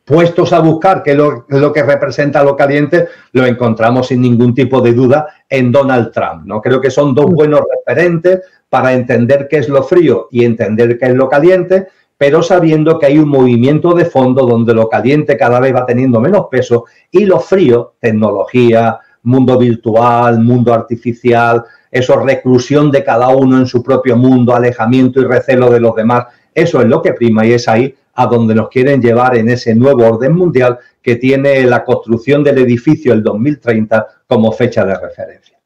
puestos a buscar qué es lo que representa lo caliente, lo encontramos sin ningún tipo de duda en Donald Trump, ¿no? Creo que son dos buenos referentes para entender qué es lo frío y entender qué es lo caliente, pero sabiendo que hay un movimiento de fondo donde lo caliente cada vez va teniendo menos peso y lo frío, tecnología, mundo virtual, mundo artificial, eso, reclusión de cada uno en su propio mundo, alejamiento y recelo de los demás, eso es lo que prima, y es ahí a donde nos quieren llevar en ese nuevo orden mundial que tiene la construcción del edificio el 2030 como fecha de referencia.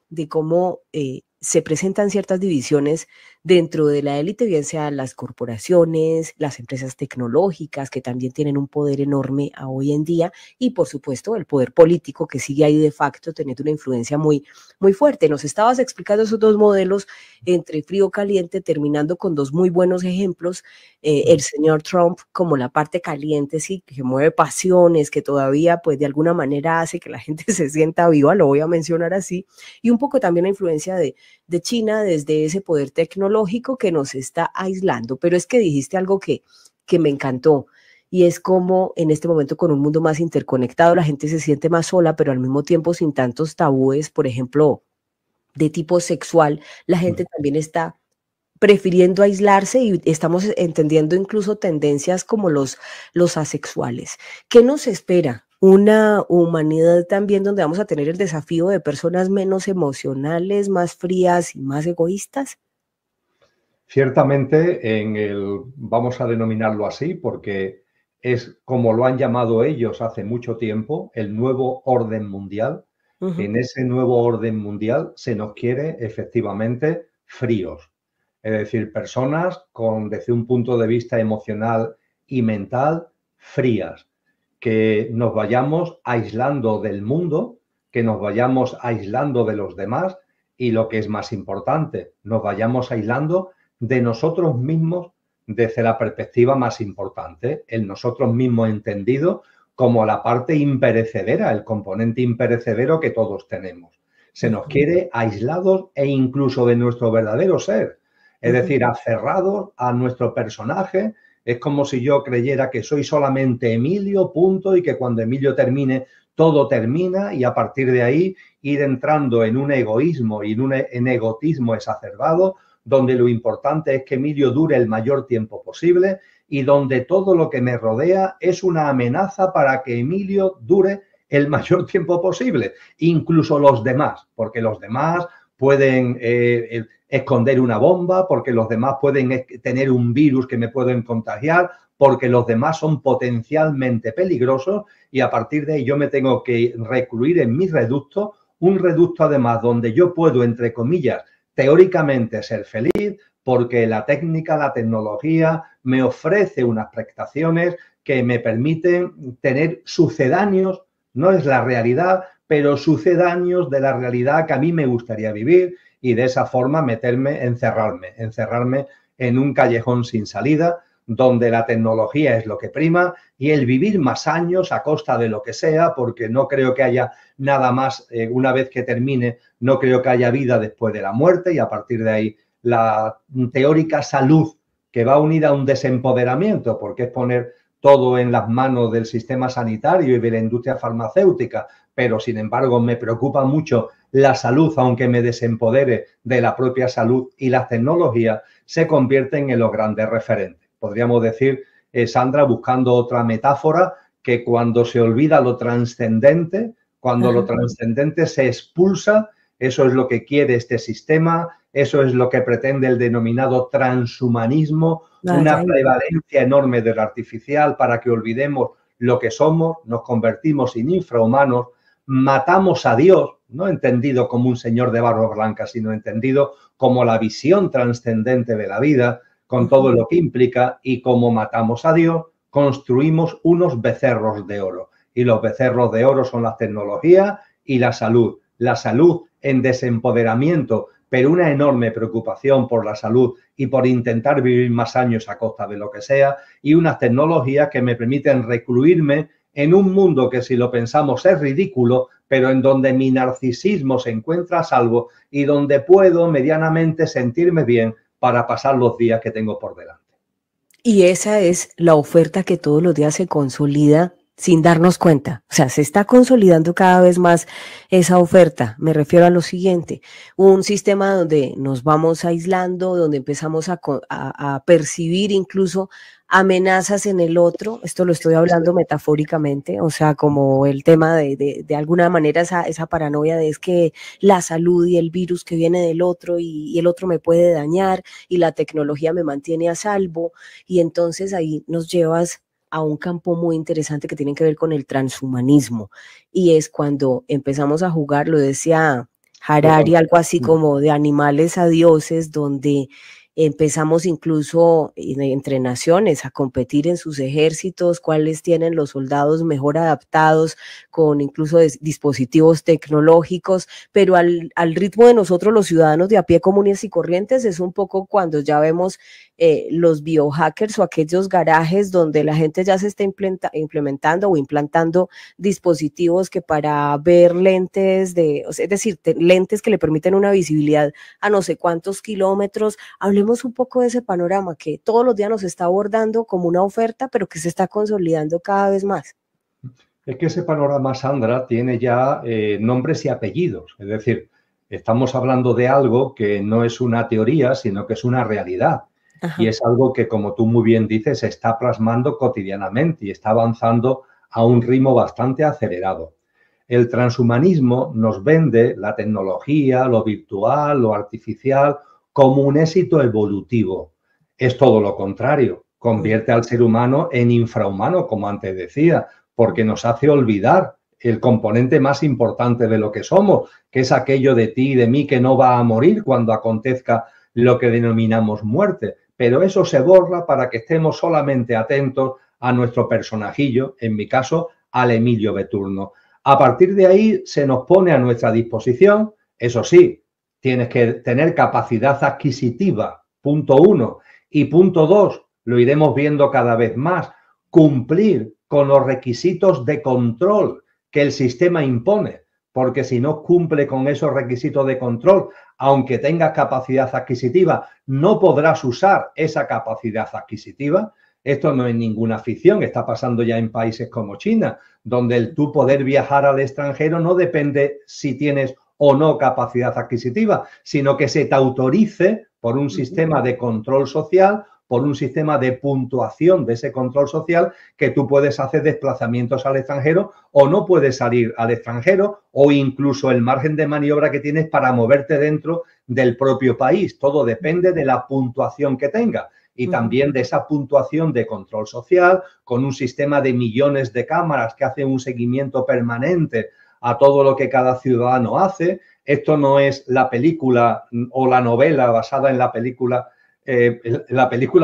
De cómo se presentan ciertas divisiones dentro de la élite, bien sean las corporaciones, las empresas tecnológicas, que también tienen un poder enorme a hoy en día, y por supuesto el poder político, que sigue ahí de facto teniendo una influencia muy, muy fuerte. Nos estabas explicando esos dos modelos entre frío caliente, terminando con dos muy buenos ejemplos. El señor Trump como la parte caliente, sí, que mueve pasiones, que todavía pues de alguna manera hace que la gente se sienta viva, lo voy a mencionar así, y un poco también la influencia de China desde ese poder tecnológico que nos está aislando. Pero es que dijiste algo que me encantó, y es como en este momento, con un mundo más interconectado, la gente se siente más sola, pero al mismo tiempo sin tantos tabúes, por ejemplo, de tipo sexual, la gente también está prefiriendo aislarse y estamos entendiendo incluso tendencias como los asexuales. ¿Qué nos espera? Una humanidad también donde vamos a tener el desafío de personas menos emocionales, más frías y más egoístas. Ciertamente, vamos a denominarlo así, porque es como lo han llamado ellos hace mucho tiempo, el nuevo orden mundial. Ujú. En ese nuevo orden mundial se nos quiere efectivamente fríos, es decir, personas con, desde un punto de vista emocional y mental, frías, que nos vayamos aislando del mundo, que nos vayamos aislando de los demás y, lo que es más importante, nos vayamos aislando de nosotros mismos desde la perspectiva más importante, el nosotros mismos entendido como la parte imperecedera, el componente imperecedero que todos tenemos. Se nos quiere aislados e incluso de nuestro verdadero ser, es decir, aferrados a nuestro personaje. Es como si yo creyera que soy solamente Emilio, punto, y que cuando Emilio termine, todo termina, y a partir de ahí ir entrando en un egoísmo y en egotismo exacerbado, donde lo importante es que Emilio dure el mayor tiempo posible y donde todo lo que me rodea es una amenaza para que Emilio dure el mayor tiempo posible, incluso los demás, porque los demás pueden esconder una bomba, porque los demás pueden tener un virus que me pueden contagiar, porque los demás son potencialmente peligrosos, y a partir de ahí yo me tengo que recluir en mi reducto, un reducto además donde yo puedo, entre comillas, teóricamente ser feliz, porque la técnica, la tecnología me ofrece unas prestaciones que me permiten tener sucedáneos, no es la realidad, pero sucedáneos de la realidad que a mí me gustaría vivir, y de esa forma encerrarme en un callejón sin salida, donde la tecnología es lo que prima y el vivir más años a costa de lo que sea, porque no creo que haya nada más, una vez que termine, no creo que haya vida después de la muerte, y a partir de ahí la teórica salud, que va unida a un desempoderamiento, porque es poner todo en las manos del sistema sanitario y de la industria farmacéutica, pero sin embargo me preocupa mucho la salud, aunque me desempodere de la propia salud, y las tecnologías se convierten en los grandes referentes. Podríamos decir, Sandra, buscando otra metáfora, que cuando se olvida lo trascendente, cuando lo trascendente se expulsa, eso es lo que quiere este sistema, eso es lo que pretende el denominado transhumanismo, una prevalencia enorme de lo artificial para que olvidemos lo que somos, nos convertimos en infrahumanos, matamos a Dios, no entendido como un señor de barba blanca, sino entendido como la visión trascendente de la vida, con todo lo que implica, y como matamos a Dios, construimos unos becerros de oro. Y los becerros de oro son las tecnologías y la salud. La salud en desempoderamiento, pero una enorme preocupación por la salud y por intentar vivir más años a costa de lo que sea, y unas tecnologías que me permiten recluirme en un mundo que, si lo pensamos, es ridículo, pero en donde mi narcisismo se encuentra a salvo y donde puedo medianamente sentirme bien para pasar los días que tengo por delante. Y esa es la oferta que todos los días se consolida sin darnos cuenta. O sea, se está consolidando cada vez más esa oferta. Me refiero a lo siguiente: un sistema donde nos vamos aislando, donde empezamos a percibir incluso amenazas en el otro. Esto lo estoy hablando metafóricamente, o sea, como el tema de alguna manera esa paranoia de es que la salud y el virus que viene del otro y el otro me puede dañar y la tecnología me mantiene a salvo. Y entonces ahí nos llevas a un campo muy interesante que tiene que ver con el transhumanismo, y es cuando empezamos a jugar, lo decía Harari, algo así como de animales a dioses, donde empezamos incluso entre naciones a competir en sus ejércitos, cuáles tienen los soldados mejor adaptados, con incluso dispositivos tecnológicos, pero al ritmo de nosotros los ciudadanos de a pie comunes y corrientes es un poco cuando ya vemos los biohackers o aquellos garajes donde la gente ya se está implementando o implantando dispositivos que para ver lentes es decir, lentes que le permiten una visibilidad a no sé cuántos kilómetros. Hablemos un poco de ese panorama que todos los días nos está abordando como una oferta, pero que se está consolidando cada vez más. Es que ese panorama, Sandra, tiene ya nombres y apellidos. Es decir, Estamos hablando de algo que no es una teoría, sino que es una realidad. Ajá. Y es algo que, como tú muy bien dices, se está plasmando cotidianamente y está avanzando a un ritmo bastante acelerado. El transhumanismo nos vende la tecnología, lo virtual, lo artificial, como un éxito evolutivo. Es todo lo contrario. Convierte al ser humano en infrahumano, como antes decía, porque nos hace olvidar el componente más importante de lo que somos, que es aquello de ti y de mí que no va a morir cuando acontezca lo que denominamos muerte. Pero eso se borra para que estemos solamente atentos a nuestro personajillo, en mi caso, al Emilio Beturno. A partir de ahí se nos pone a nuestra disposición, eso sí, tienes que tener capacidad adquisitiva, punto 1. Y punto 2, lo iremos viendo cada vez más, cumplir con los requisitos de control que el sistema impone, porque si no cumple con esos requisitos de control, aunque tengas capacidad adquisitiva, no podrás usar esa capacidad adquisitiva. Esto no es ninguna ficción, está pasando ya en países como China, donde el tú poder viajar al extranjero no depende si tienes o no capacidad adquisitiva, sino que se te autorice por un sistema de control social, por un sistema de puntuación de ese control social, que tú puedes hacer desplazamientos al extranjero o no puedes salir al extranjero, o incluso el margen de maniobra que tienes para moverte dentro del propio país. Todo depende de la puntuación que tenga y también de esa puntuación de control social, con un sistema de millones de cámaras que hacen un seguimiento permanente a todo lo que cada ciudadano hace. Esto no es la película o la novela basada en la película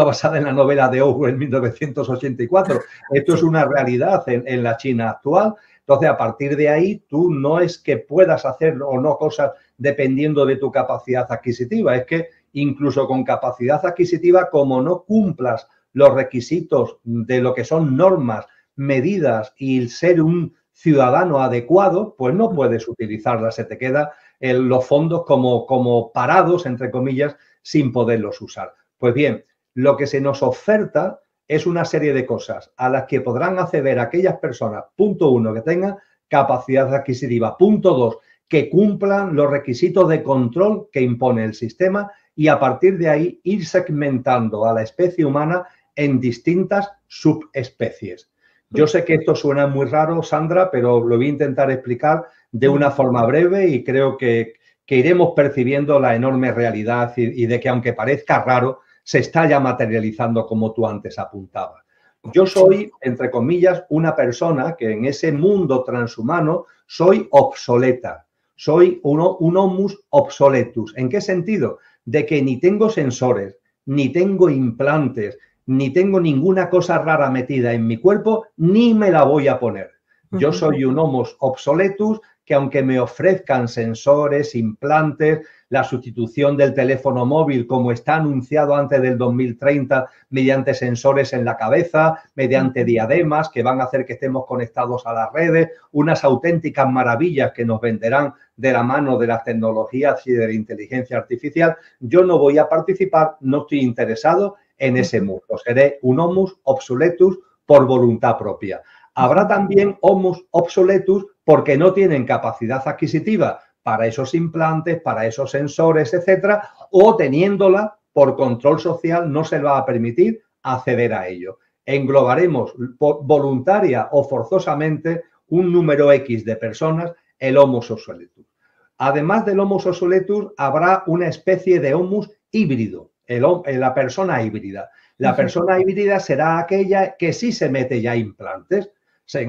basada en la novela de Orwell en 1984. Esto es una realidad en la China actual. Entonces, a partir de ahí, tú no es que puedas hacer o no cosas dependiendo de tu capacidad adquisitiva, es que incluso con capacidad adquisitiva, como no cumplas los requisitos de lo que son normas, medidas y el ser un ciudadano adecuado, pues no puedes utilizarlas, se te quedan los fondos como parados, entre comillas, sin poderlos usar. Pues bien, lo que se nos oferta es una serie de cosas a las que podrán acceder aquellas personas, punto 1, que tengan capacidad adquisitiva, punto 2, que cumplan los requisitos de control que impone el sistema, y a partir de ahí ir segmentando a la especie humana en distintas subespecies. Yo sé que esto suena muy raro, Sandra, pero lo voy a intentar explicar de una forma breve y creo que iremos percibiendo la enorme realidad y de que, aunque parezca raro, se está ya materializando como tú antes apuntabas. Yo soy, entre comillas, una persona que en ese mundo transhumano soy obsoleta. Soy un homus obsoletus. ¿En qué sentido? De que ni tengo sensores, ni tengo implantes, ni tengo ninguna cosa rara metida en mi cuerpo, ni me la voy a poner. Yo soy un homus obsoletus que, aunque me ofrezcan sensores, implantes, la sustitución del teléfono móvil, como está anunciado antes del 2030, mediante sensores en la cabeza, mediante diademas que van a hacer que estemos conectados a las redes, unas auténticas maravillas que nos venderán de la mano de las tecnologías y de la inteligencia artificial, yo no voy a participar, no estoy interesado en ese mundo. Seré un homus obsoletus por voluntad propia. Habrá también homus obsoletus porque no tienen capacidad adquisitiva para esos implantes, para esos sensores, etcétera, o teniéndola por control social no se les va a permitir acceder a ello. Englobaremos voluntaria o forzosamente un número X de personas, el homus obsoletus. Además del homus obsoletus, habrá una especie de homus híbrido, la persona híbrida. La persona híbrida será aquella que sí se mete ya implantes,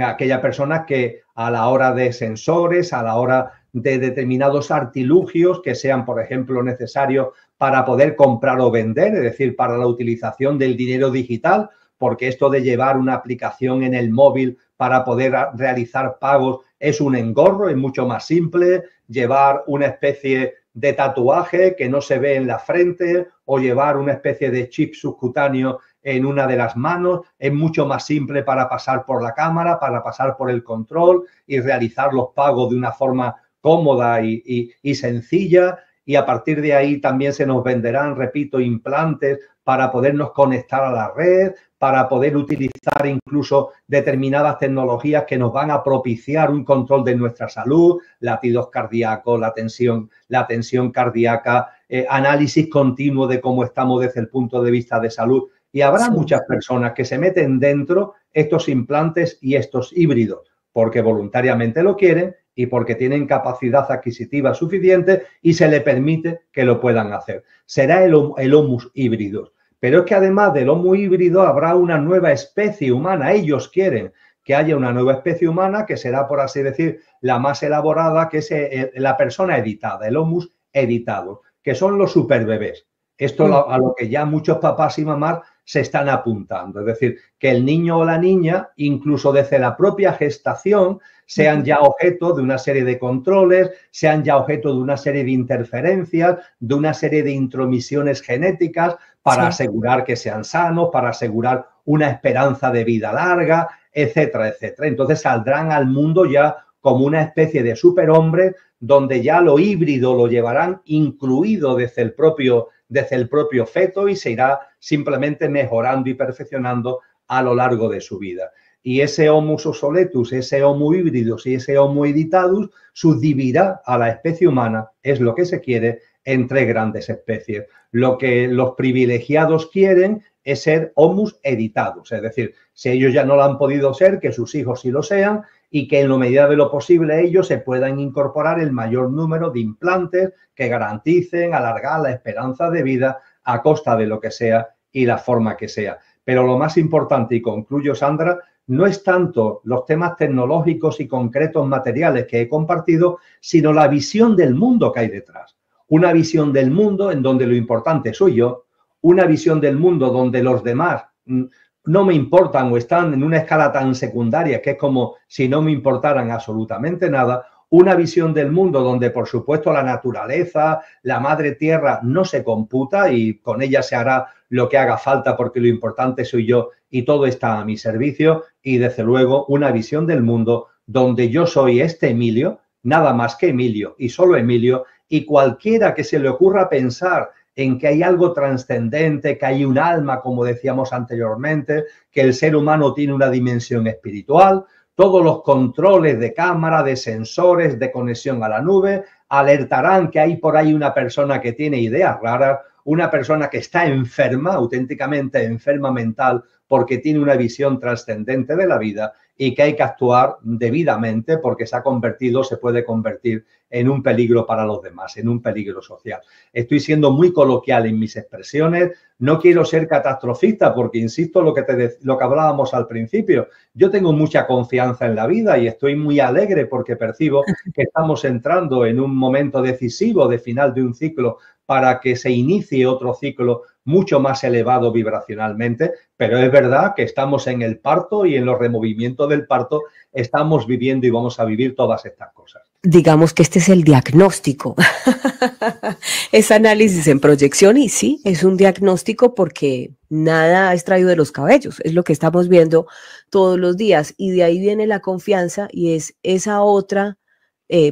aquella persona que a la hora de sensores, a la hora de determinados artilugios que sean, por ejemplo, necesarios para poder comprar o vender, es decir, para la utilización del dinero digital, porque esto de llevar una aplicación en el móvil para poder realizar pagos es un engorro, es mucho más simple. Llevar una especie de tatuaje que no se ve en la frente o llevar una especie de chip subcutáneo en una de las manos es mucho más simple para pasar por la cámara, para pasar por el control y realizar los pagos de una forma cómoda y sencilla. y a partir de ahí también se nos venderán, repito, implantes para podernos conectar a la red, para poder utilizar incluso determinadas tecnologías que nos van a propiciar un control de nuestra salud, latidos cardíacos, la tensión cardíaca, análisis continuo de cómo estamos desde el punto de vista de salud. Y habrá muchas personas que se meten dentro estos implantes y estos híbridos, porque voluntariamente lo quieren y porque tienen capacidad adquisitiva suficiente y se le permite que lo puedan hacer. Será el Homus híbrido. Pero es que además del Homo híbrido habrá una nueva especie humana. Ellos quieren que haya una nueva especie humana que será, por así decir, la más elaborada, que es la persona editada, el Homus editado, que son los superbebés. Esto a lo que ya muchos papás y mamás se están apuntando. Es decir, que el niño o la niña, incluso desde la propia gestación, sean ya objeto de una serie de controles, sean ya objeto de una serie de interferencias, de una serie de intromisiones genéticas para asegurar que sean sanos, para asegurar una esperanza de vida larga, etcétera, etcétera. Entonces saldrán al mundo ya como una especie de superhombre donde ya lo híbrido lo llevarán incluido desde el propio feto y se irá simplemente mejorando y perfeccionando a lo largo de su vida. Y ese Homus obsoletus, ese Homo híbridos y ese Homo editatus subdividirá a la especie humana, es lo que se quiere, en tres grandes especies. Lo que los privilegiados quieren es ser Homus editados, es decir, si ellos ya no lo han podido ser, que sus hijos sí lo sean y que en la medida de lo posible ellos se puedan incorporar el mayor número de implantes que garanticen alargar la esperanza de vida a costa de lo que sea y la forma que sea. Pero lo más importante, y concluyo, Sandra, no es tanto los temas tecnológicos y concretos materiales que he compartido, sino la visión del mundo que hay detrás. Una visión del mundo en donde lo importante soy yo, una visión del mundo donde los demás no me importan o están en una escala tan secundaria que es como si no me importaran absolutamente nada, una visión del mundo donde, por supuesto, la naturaleza, la madre tierra no se computa y con ella se hará lo que haga falta porque lo importante soy yo y todo está a mi servicio y, desde luego, una visión del mundo donde yo soy este Emilio, nada más que Emilio y solo Emilio, y cualquiera que se le ocurra pensar en que hay algo trascendente, que hay un alma, como decíamos anteriormente, que el ser humano tiene una dimensión espiritual, todos los controles de cámara, de sensores, de conexión a la nube, alertarán que hay por ahí una persona que tiene ideas raras, una persona que está enferma, auténticamente enferma mental, porque tiene una visión trascendente de la vida y que hay que actuar debidamente porque se puede convertir en un peligro para los demás, en un peligro social. Estoy siendo muy coloquial en mis expresiones, no quiero ser catastrofista porque, insisto, lo que hablábamos al principio, yo tengo mucha confianza en la vida y estoy muy alegre porque percibo que estamos entrando en un momento decisivo de final de un ciclo para que se inicie otro ciclo mucho más elevado vibracionalmente, pero es verdad que estamos en el parto y en los removimientos del parto estamos viviendo y vamos a vivir todas estas cosas. Digamos que este es el diagnóstico, es análisis en proyección y sí, es un diagnóstico porque nada es traído de los cabellos, es lo que estamos viendo todos los días y de ahí viene la confianza y es esa otra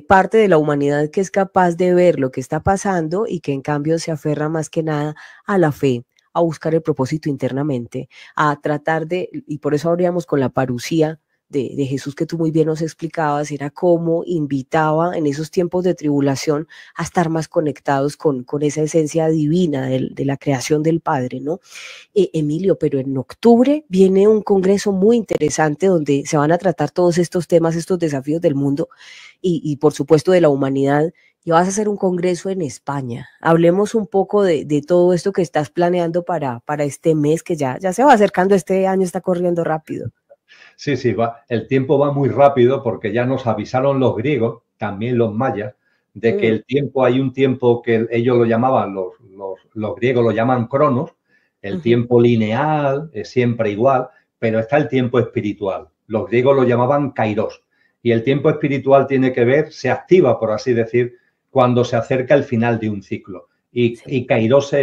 parte de la humanidad que es capaz de ver lo que está pasando y que en cambio se aferra más que nada a la fe, a buscar el propósito internamente, a tratar de, y por eso abríamos con la parucía de Jesús que tú muy bien nos explicabas, era cómo invitaba en esos tiempos de tribulación a estar más conectados con esa esencia divina de la creación del Padre, ¿no? Emilio, pero en octubre viene un congreso muy interesante donde se van a tratar todos estos temas, estos desafíos del mundo y por supuesto de la humanidad, y vas a hacer un congreso en España. Hablemos un poco de todo esto que estás planeando para este mes, que ya se va acercando, este año está corriendo rápido. Sí, el tiempo va muy rápido porque ya nos avisaron los griegos, también los mayas, de que el tiempo, hay un tiempo que ellos lo llamaban, los griegos lo llaman cronos, el tiempo lineal es siempre igual, pero está el tiempo espiritual. Los griegos lo llamaban kairos. Y el tiempo espiritual tiene que ver, se activa, por así decir, cuando se acerca el final de un ciclo. Y kairos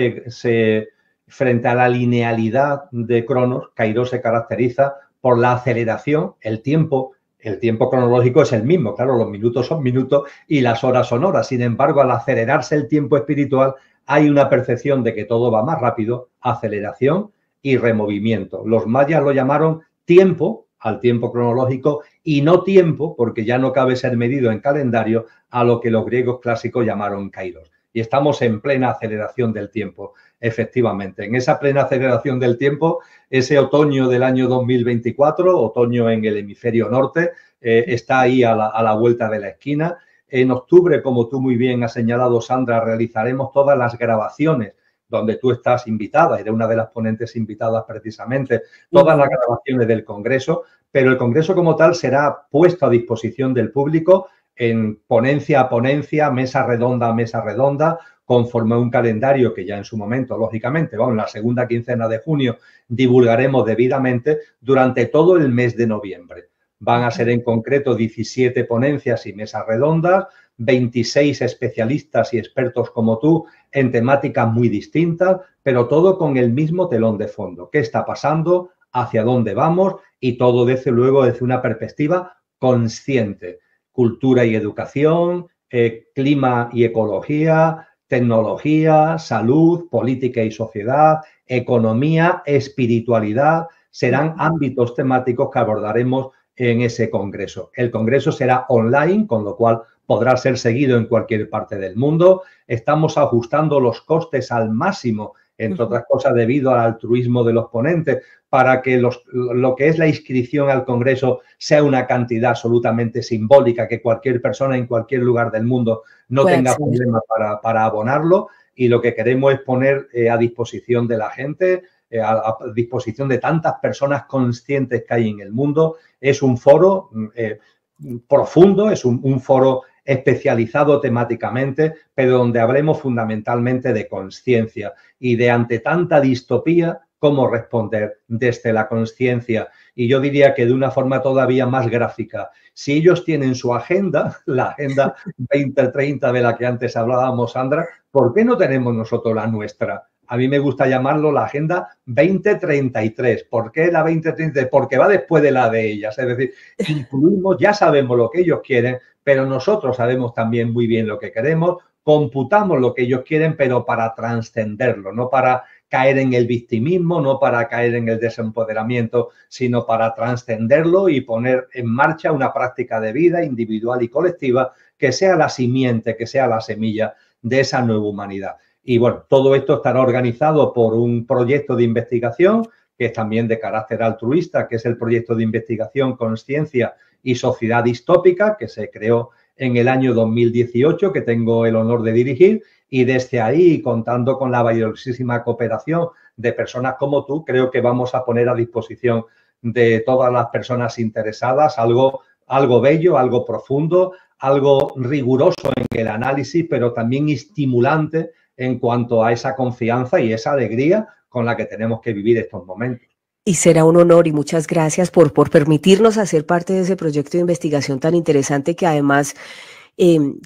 frente a la linealidad de cronos, kairos se caracteriza por la aceleración, el tiempo el tiempo cronológico es el mismo, claro, los minutos son minutos y las horas son horas. Sin embargo, al acelerarse el tiempo espiritual, hay una percepción de que todo va más rápido, aceleración y removimiento. Los mayas lo llamaron tiempo al tiempo cronológico y no tiempo, porque ya no cabe ser medido en calendario, a lo que los griegos clásicos llamaron kairos. Y estamos en plena aceleración del tiempo, efectivamente. En esa plena aceleración del tiempo, ese otoño del año 2024, otoño en el hemisferio norte, está ahí a la vuelta de la esquina. En octubre, como tú muy bien has señalado, Sandra, realizaremos todas las grabaciones donde tú estás invitada, eres una de las ponentes invitadas precisamente, todas las grabaciones del Congreso, pero el Congreso como tal será puesto a disposición del público en ponencia a ponencia, mesa redonda a mesa redonda, conforme a un calendario que ya en su momento, lógicamente, vamos, en la segunda quincena de junio divulgaremos debidamente durante todo el mes de noviembre. Van a ser en concreto 17 ponencias y mesas redondas, 26 especialistas y expertos como tú en temáticas muy distintas, pero todo con el mismo telón de fondo. ¿Qué está pasando? ¿Hacia dónde vamos? Y todo desde luego desde una perspectiva consciente. Cultura y educación, clima y ecología, tecnología, salud, política y sociedad, economía, espiritualidad, serán ámbitos temáticos que abordaremos en ese congreso. El congreso será online, con lo cual podrá ser seguido en cualquier parte del mundo. Estamos ajustando los costes al máximo, entre otras cosas debido al altruismo de los ponentes, para que lo que es la inscripción al congreso sea una cantidad absolutamente simbólica, que cualquier persona en cualquier lugar del mundo no tenga problema para abonarlo. Y lo que queremos es poner a disposición de la gente, a disposición de tantas personas conscientes que hay en el mundo. Es un foro profundo, es un foro especializado temáticamente, pero donde hablemos fundamentalmente de conciencia y de ante tanta distopía, cómo responder desde la conciencia. Y yo diría que de una forma todavía más gráfica. Si ellos tienen su agenda, la Agenda 2030 de la que antes hablábamos, Sandra, ¿por qué no tenemos nosotros la nuestra? A mí me gusta llamarlo la Agenda 2033. ¿Por qué la 2033? Porque va después de la de ellas. Es decir, incluimos, ya sabemos lo que ellos quieren, pero nosotros sabemos también muy bien lo que queremos, computamos lo que ellos quieren, pero para trascenderlo, no para caer en el victimismo, no para caer en el desempoderamiento, sino para trascenderlo y poner en marcha una práctica de vida individual y colectiva que sea la simiente, que sea la semilla de esa nueva humanidad. Y bueno, todo esto estará organizado por un proyecto de investigación que es también de carácter altruista, que es el proyecto de investigación Conciencia y Sociedad Distópica, que se creó en el año 2018, que tengo el honor de dirigir, y desde ahí, contando con la valiosísima cooperación de personas como tú, creo que vamos a poner a disposición de todas las personas interesadas algo bello, algo profundo, algo riguroso en el análisis, pero también estimulante en cuanto a esa confianza y esa alegría con la que tenemos que vivir estos momentos. Y será un honor y muchas gracias por permitirnos hacer parte de ese proyecto de investigación tan interesante que además,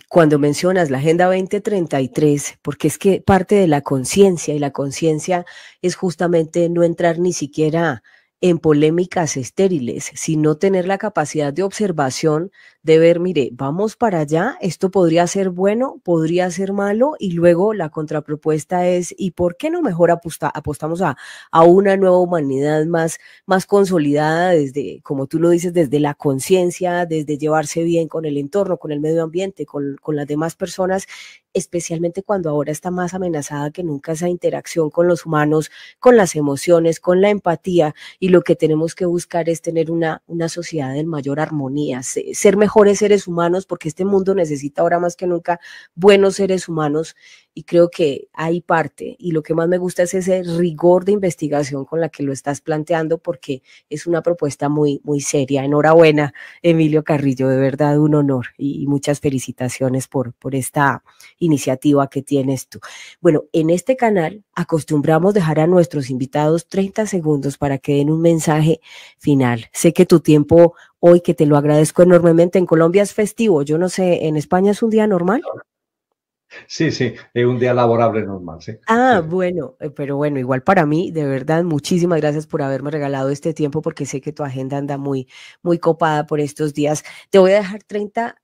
cuando mencionas la Agenda 2033, porque es que parte de la conciencia, y la conciencia es justamente no entrar ni siquiera en polémicas estériles, sino tener la capacidad de observación, de ver, mire, vamos para allá, esto podría ser bueno, podría ser malo, y luego la contrapropuesta es, ¿y por qué no mejor apostamos a una nueva humanidad más consolidada desde, como tú lo dices, desde la conciencia, desde llevarse bien con el entorno, con el medio ambiente, con las demás personas, especialmente cuando ahora está más amenazada que nunca esa interacción con los humanos, con las emociones, con la empatía, y lo que tenemos que buscar es tener una sociedad en mayor armonía, ser mejores seres humanos, porque este mundo necesita ahora más que nunca buenos seres humanos, y creo que hay parte, y lo que más me gusta es ese rigor de investigación con la que lo estás planteando, porque es una propuesta muy, muy seria. Enhorabuena, Emilio Carrillo, de verdad un honor, y muchas felicitaciones por esta iniciativa que tienes tú. Bueno, en este canal acostumbramos dejar a nuestros invitados 30 segundos para que den un mensaje final. Sé que tu tiempo hoy, que te lo agradezco enormemente, en Colombia es festivo, yo no sé, ¿en España es un día normal? Sí, sí, es un día laborable normal, sí. Ah, Sí, sí. bueno, pero bueno, igual para mí, de verdad, muchísimas gracias por haberme regalado este tiempo porque sé que tu agenda anda muy, muy copada por estos días. Te voy a dejar 30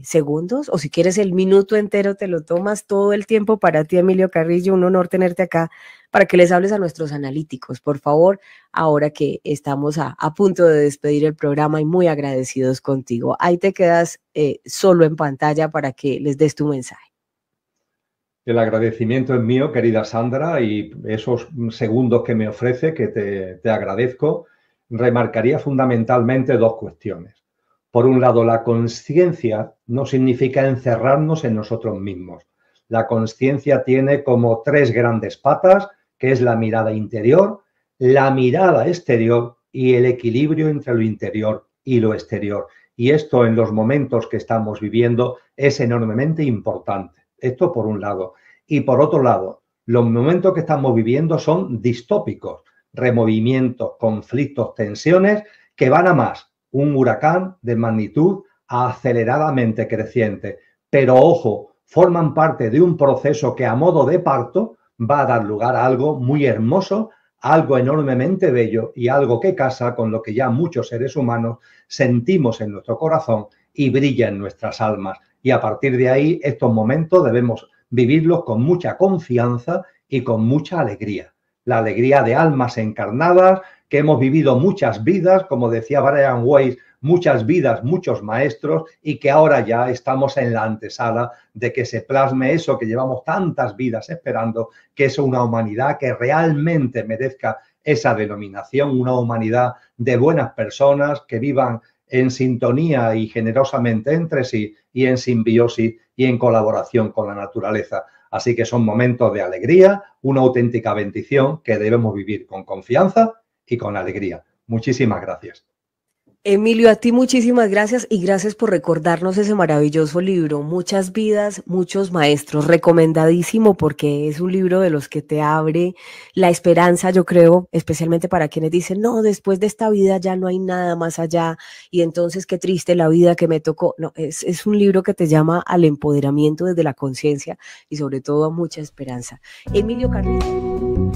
segundos o si quieres el minuto entero te lo tomas todo el tiempo para ti, Emilio Carrillo. Un honor tenerte acá para que les hables a nuestros analíticos, por favor, ahora que estamos a punto de despedir el programa y muy agradecidos contigo. Ahí te quedas solo en pantalla para que les des tu mensaje. El agradecimiento es mío, querida Sandra, y esos segundos que me ofrece, que te agradezco, remarcaría fundamentalmente dos cuestiones. Por un lado, la conciencia no significa encerrarnos en nosotros mismos. La conciencia tiene como tres grandes patas, que es la mirada interior, la mirada exterior y el equilibrio entre lo interior y lo exterior. Y esto en los momentos que estamos viviendo es enormemente importante. Esto por un lado. Y por otro lado, los momentos que estamos viviendo son distópicos, removimientos, conflictos, tensiones que van a más. Un huracán de magnitud aceleradamente creciente. Pero ojo, forman parte de un proceso que a modo de parto va a dar lugar a algo muy hermoso, algo enormemente bello y algo que casa con lo que ya muchos seres humanos sentimos en nuestro corazón y brilla en nuestras almas. Y a partir de ahí, estos momentos debemos vivirlos con mucha confianza y con mucha alegría. La alegría de almas encarnadas, que hemos vivido muchas vidas, como decía Brian Weiss, muchas vidas, muchos maestros, y que ahora ya estamos en la antesala de que se plasme eso que llevamos tantas vidas esperando, que es una humanidad que realmente merezca esa denominación, una humanidad de buenas personas que vivan en sintonía y generosamente entre sí y en simbiosis y en colaboración con la naturaleza. Así que son momentos de alegría, una auténtica bendición que debemos vivir con confianza y con alegría. Muchísimas gracias. Emilio, a ti muchísimas gracias y gracias por recordarnos ese maravilloso libro, Muchas vidas, muchos maestros, recomendadísimo porque es un libro de los que te abre la esperanza, yo creo, especialmente para quienes dicen, no, después de esta vida ya no hay nada más allá y entonces qué triste la vida que me tocó. No, es un libro que te llama al empoderamiento desde la conciencia y sobre todo a mucha esperanza. Emilio Carrillo.